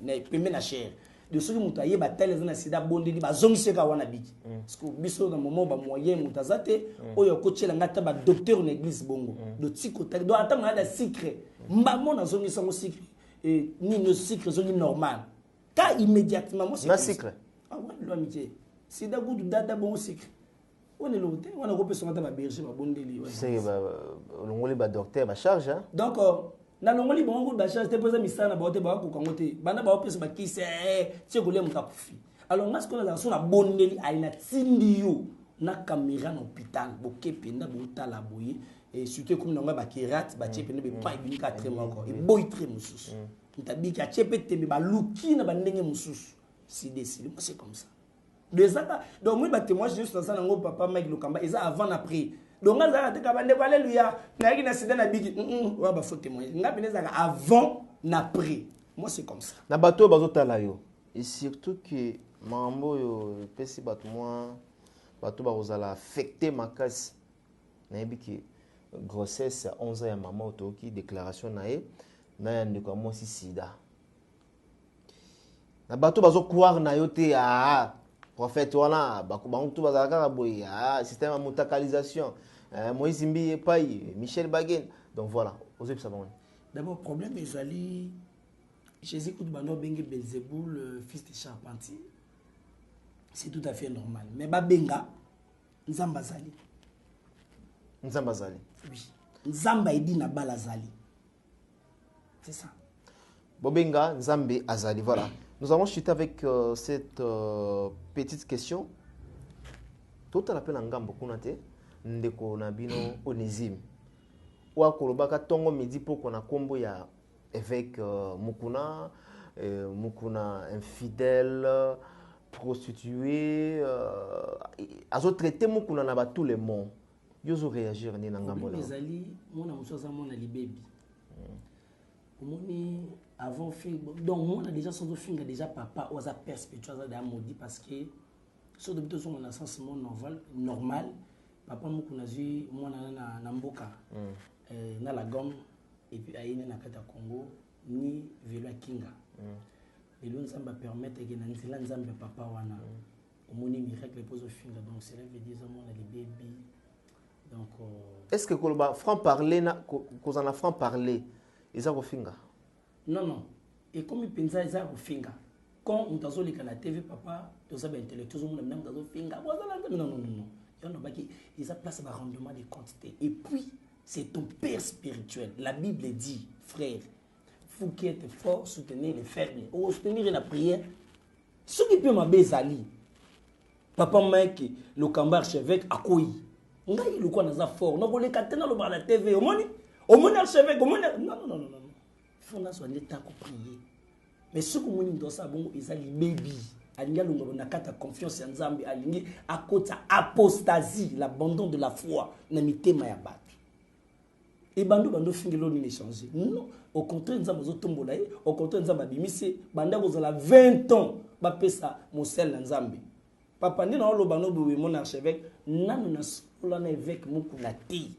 na pembeni na cher de ceux qui m'ont ba tel na sida bondeli ba zongiseka wana biki parce que biso na moment ba moyen mutazate oyo kochela ngata ba docteur na église bongo do tiko tak do ata na secret mbamo na zongisa mo secret et ni no secret zongi normal ka immédiatement mo na secret ah ouais lo amitié sida gudu dada bongo secret on est l'autre on a repé son ngata ba berger ba bondeli c'est ba longoli ba docteur ba charge hein donc na longoli bongo ba charge te poser misana ba ote ba ko kangote bana ba opesa ba kise tie ko le mutakufi alors ngas ko na so na bondeli aina tindiyo na caméra na hôpital boke penda botala boye et surtout comme na ba kirat ba tie penda be pa ibini 4 mois ko e boy très mususu ntabiki a tie pete be ba luki na ba ndenge mususu si décide c'est comme ça deux ans donc moi ba témoignage juste dans ça na ngo papa Mike Lokamba eza avant après donc ngazaka te kabande ko alléluia ngaki na sida na biki wa ba faut témoigner ngapi nezaka avant na après moi c'est comme ça na bato bazotala yo et surtout que mambo yo pesi bato moi bato bazala affecté makasi na biki grossesse à 11 ans ya maman otoki déclaration na ye na ya ndeko mo si sida na bato bazo croire na yo te prophète wana bango tout bazalaka boye système de mutakalisation Moïse Mbi Epai Michel Bagen donc voilà osez ça bon d'abord problème ezali Jésus coup de bando bengi Belzéboul fils de charpentier c'est tout à fait normal mais ba benga nzamba zali oui nzamba edi na balazali c'est ça bobenga nzambe azali voilà. Nous allons chuter avec cette petite question. Tout à l'appel en gambo kunate ndeko na bino Onésime. Wa kolobaka tongo midi poko na kombo ya évêque Mukuna Mukuna infidèle prostituée azo traité Mukuna na ba tous les mots. Yozo réagir ni na ngambo la. Ezali mona musoza mona libebi. Omoni avant fin donc moi on a déjà sans finga déjà papa aux a perspective à maudit parce que sur de besoin on a sens normal papa Mukuna zi moi na mboka na la gomme et puis aïna na kata Congo ni velo kinga et l'on samba permettre que na nzela nzambe papa wana omoni miracle pose finga donc cela veut dire mon les bébés donc est-ce que koloba franc parler na cause en franc parler eza ko finga non et comme il pensa eza ko finga quand on tazo lika na TV papa to ça ben intellectuel on même tazo finga non il y en a baki ils a place ba rendement des quantités et puis c'est ton père spirituel. La Bible dit, frère, vous qui êtes forts, soutenez les faibles. Ou soutenir la prière. Ce qui peut m'abézali. Papa mec, le cambar archevêque a quoi? Nga il le quoi dans fort. Non, les katena le bar la TV. Au moins archevêque, au moins non. Il faut qu'on soit l'état pour prier. Mais ce que mon dans ça bon, ils ali baby. Alinga longo na kata confiance en Nzambe, alingi à côté apostasie, l'abandon de la foi, na mitema ya bat. Et bando fingelo ni changer. Non, au contraire nzamba zo tombola au contraire nzamba bimise banda bozala 20 ans ba pesa mosel nzambe. Papa ndi na oloba no bowe mon archevêque nanu na sola na évêque Mukuna te.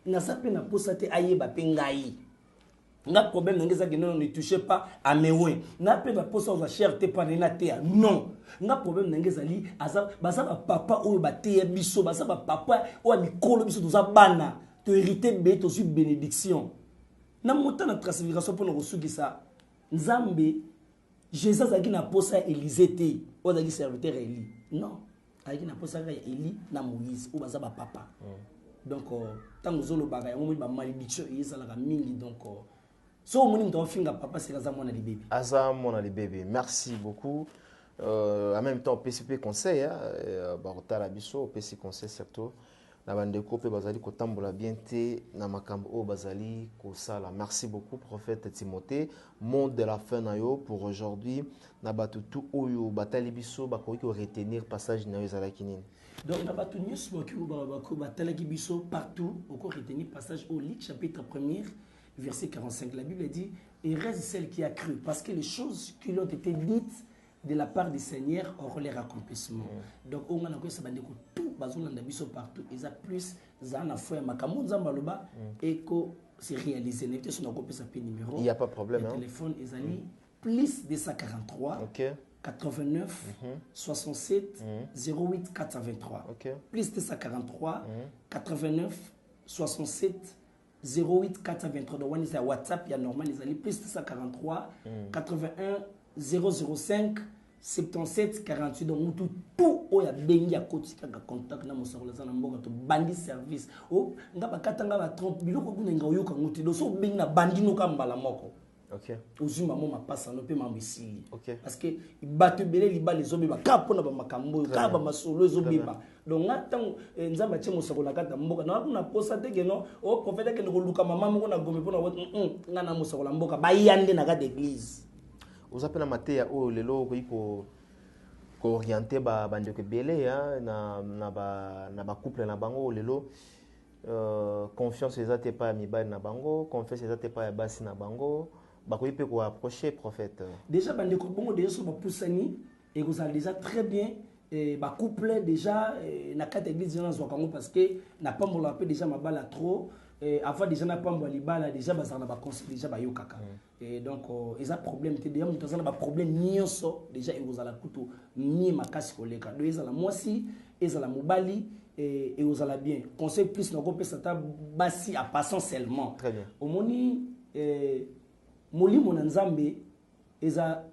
Na sape na posate ayeba pe ngai. Na problème ngeza que non ne touchez pas à mes oins. Na pe ba posa za cherté pa na te. Non. Na problème ngeza li aza baza papa oyo ba te biso baza papa o mikolo biso doza bana. Tu hérité béto sur bénédiction. Na monta na transfiguration pour nous reçuki ça. Nzambe Jésus a dit na posa Élisée té, o a dit serviteur Élie. Non, a dit na posa Élie na Moïse ou baza ba papa. Donc tant zolo bagay mo ba malédiction et ça la mingi donc so moni ndo finga papa c'est kaza mona libébé. Aza mona libébé. Merci beaucoup. En même temps PCP conseil ba rotala biso PCP conseil surtout. Na bandeko pe bazali kotambola bien te na makambo o bazali kosala. Merci beaucoup prophète Timothée. Monde de la fin na yo pour aujourd'hui na batutu oyo batali biso bakoki ko retenir passage na yo ezalaki nini. Donc na batu nyos bako batali biso partout oko retenir passage au Luc chapitre 1er verset 45. La Bible dit et reste celle qui a cru parce que les choses qui lui ont été dites de la part du Seigneur auront leur accomplissement. Donc on a ça bandeko tout bazolanda biso partout ils a plus zana foi makambo nzamba loba et ko c'est réalisé n'était son copie sa numéro. Il y a pas de problème le téléphone ezali plus 243 89 67 08 423. Plus 243 89 67 08 423. Donc on est sur WhatsApp il y a normal ezali plus 243 81 005 77 48 donc tout oya bengi akotika ga contact na mosakolo za na mboka to bandi service o ngaba katanga ba 30 biloko kuna nga oyoka nguti do so bengi na bandi no kambala moko. OK. Ozuma mo mapasa no pe mambisili. OK. Parce que ibatu belé liba les obi ba kapo na ba makambo ka ba masolo ezobi ba. Donc ngatan nzamba che mosakolo kata mboka na kuna posa te no o prophète ke no luka mama mo na gombe pona ngana mosakolo mboka ba yande na ka d'église. Vous appelez Matéa oh lelo ko orienter ba bandeko belé na ba couple na bango lelo confiance ezate pas mibali na bango confiance ezate pas basi na bango ba ko ipe ko approcher prophète déjà bandeko bongo déjà so ba poussani et vous allez déjà très bien ba couple déjà na quatre église na zo kango parce que na pas mo la déjà mabala trop avant déjà na pas mo libala déjà ba ça na ba conseil déjà ba yokaka. Et donc ils ont problème te déjà mutu na ba problème nyonso déjà et vous allez kuto ni makasi koleka do ezala mwasi ezala mobali et vous allez bien conseil plus na ko pesa ta basi à passant seulement. Très bien. Omoni molimo na nzambe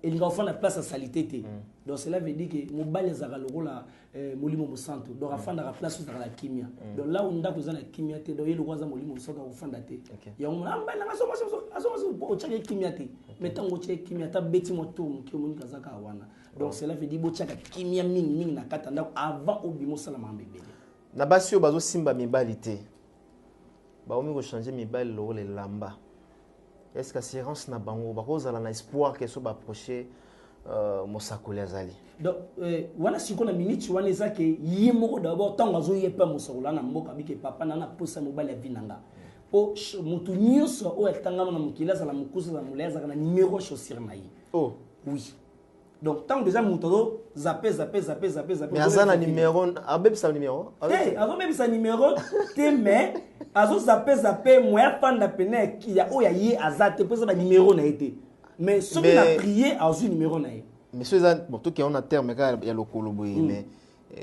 il va faire la place à salité. Donc cela veut dire que mobile les agaloro la molimo mosanto. Donc afin de la place où la kimia. Donc là où on a besoin de la kimia te donc il le voit molimo mosanto au fond d'até. Il y a un amba na aso au tchake kimia te. Mettons au tchake kimia ta beti moto qui on kazaka wana. Donc cela veut dire bo tchaka kimia ming na katanda avant obimo salama mbebe. Na basi bazo simba mibalite. Ba omi ko changer mibali lo le lamba. Est-ce que assurance na bango ba kozala na espoir que so ba approcher mosakoli azali. Donc wana siko na minute wana ezake yimo d'abord tango azo yepa mosakola na mboka bike papa na posa mobali ya vinanga. Po mutu nyonso o etangama na mukila za la mukusa za muleza kana numéro chaussure na yi. Oh oui. Donc tant déjà mutodo zappé. Mais azana numéro abeb sa numéro. Eh avant même sa numéro te mais azo zappé moya panda pene qui ya o ya yi azate pour ça numéro na été. Mais ce qu'on a prié à un numéro na yi. Mais ce bon tout qui on a terme il y a le koloboyi mais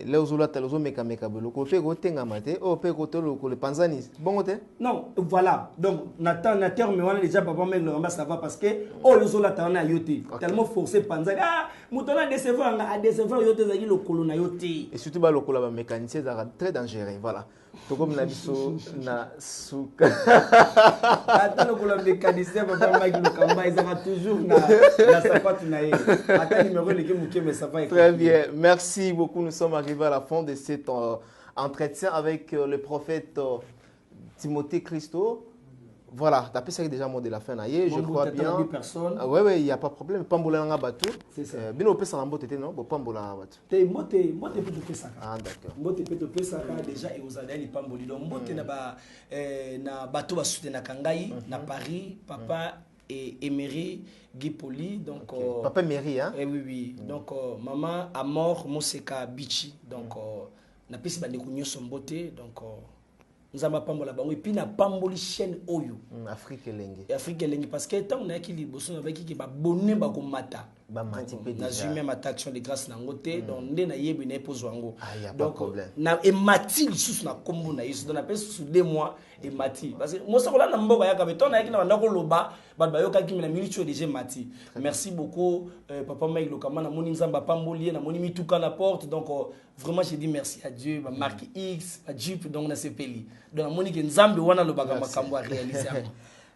là aux autres les meka le côté côté ngamate au pe côté le panzani bon côté non voilà donc na terme wana déjà papa mec le ramba ça va parce que oh les autres na yote tellement forcé panzani ah mutona décevoir a décevoir yote zaki le kolo na yote et surtout ba le kolo ba mécanicien ça très dangereux voilà to comme na biso na suka ata le kolo mécanicien papa mec le kamba ils ont toujours na sapatu na ye ata numéro le ki mais ça va très bien merci beaucoup nous sommes arrivé à la fin de cet entretien avec le prophète Timothée Christo. Voilà, t'as pensé déjà mot de la fin je crois bien. Oui, il n'y a pas de problème. Pambola nga batu. C'est ça. Bino pesa na mbote non, bo pambola batu. Te mbote peut pesa. Ah d'accord. Mbote peut pesa déjà et aux adali pamboli. Donc mbote na bato ba soutenir kangai na Paris, papa et Emery Guy Poli donc papa Emery hein. Oui. Donc maman Amor Moseka Bichi donc na pesi ba ndekunyo sombote donc nous avons pambola bango et puis na pamboli chaîne oyo Afrique Lengi parce que tant on a qui liboso na vaki ki ba bonne ba ko mata ba mati pe déjà na jume mata action de grâce na ngote donc ndé na yebi na pozo ngo donc problème na e mati sous na kombo na yesu donc na pesi sous 2 mois et mati parce que mo sakola na mboka ya ka beton na yaki na ndako loba ba yoka ki na milicho déjà mati merci beaucoup papa Mike Lokama na moni nzamba pamboli na moni mituka na porte donc vraiment je dis merci à Dieu ba marque X ba Jeep donc na sepeli donc na moni ke nzambe wana lobaka makambo a réaliser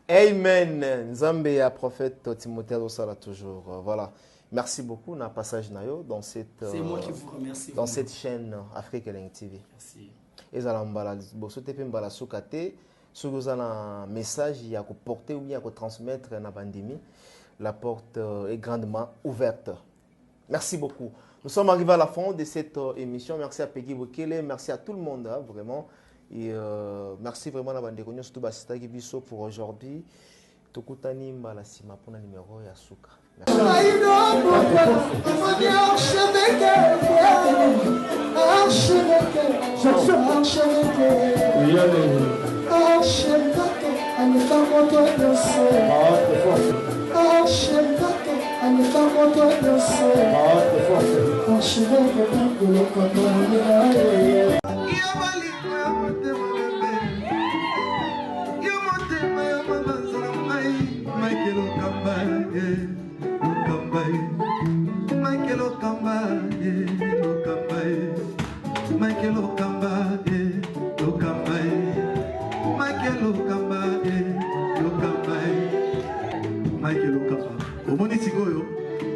amen nzambe ya prophète Timothée Osala toujours voilà merci beaucoup na passage nayo dans cette c'est moi qui vous remercie dans cette chaîne Afrique Lengi TV merci ezala mbala boso te pe mbala sukate soki oza na message ya ko porter ou bien ko transmettre na bandimi la porte est grandement ouverte merci beaucoup. Nous sommes arrivés à la fin de cette émission. Merci à Peggy Bokele, merci à tout le monde, hein, vraiment. Et merci vraiment à la bande de Cognos, tout Basita Gibiso pour aujourd'hui. Tokutani Malasima pour le numéro Yasuka.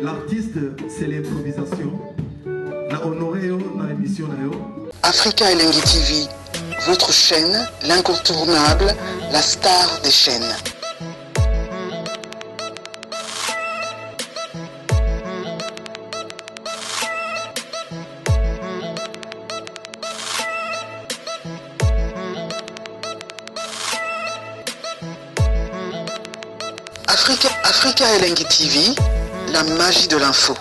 L'artiste, c'est l'improvisation. Na honoré na émission na yo. Africa Lengi TV, votre chaîne, l'incontournable, la star des chaînes. Africa Lengi TV, la magie de l'info.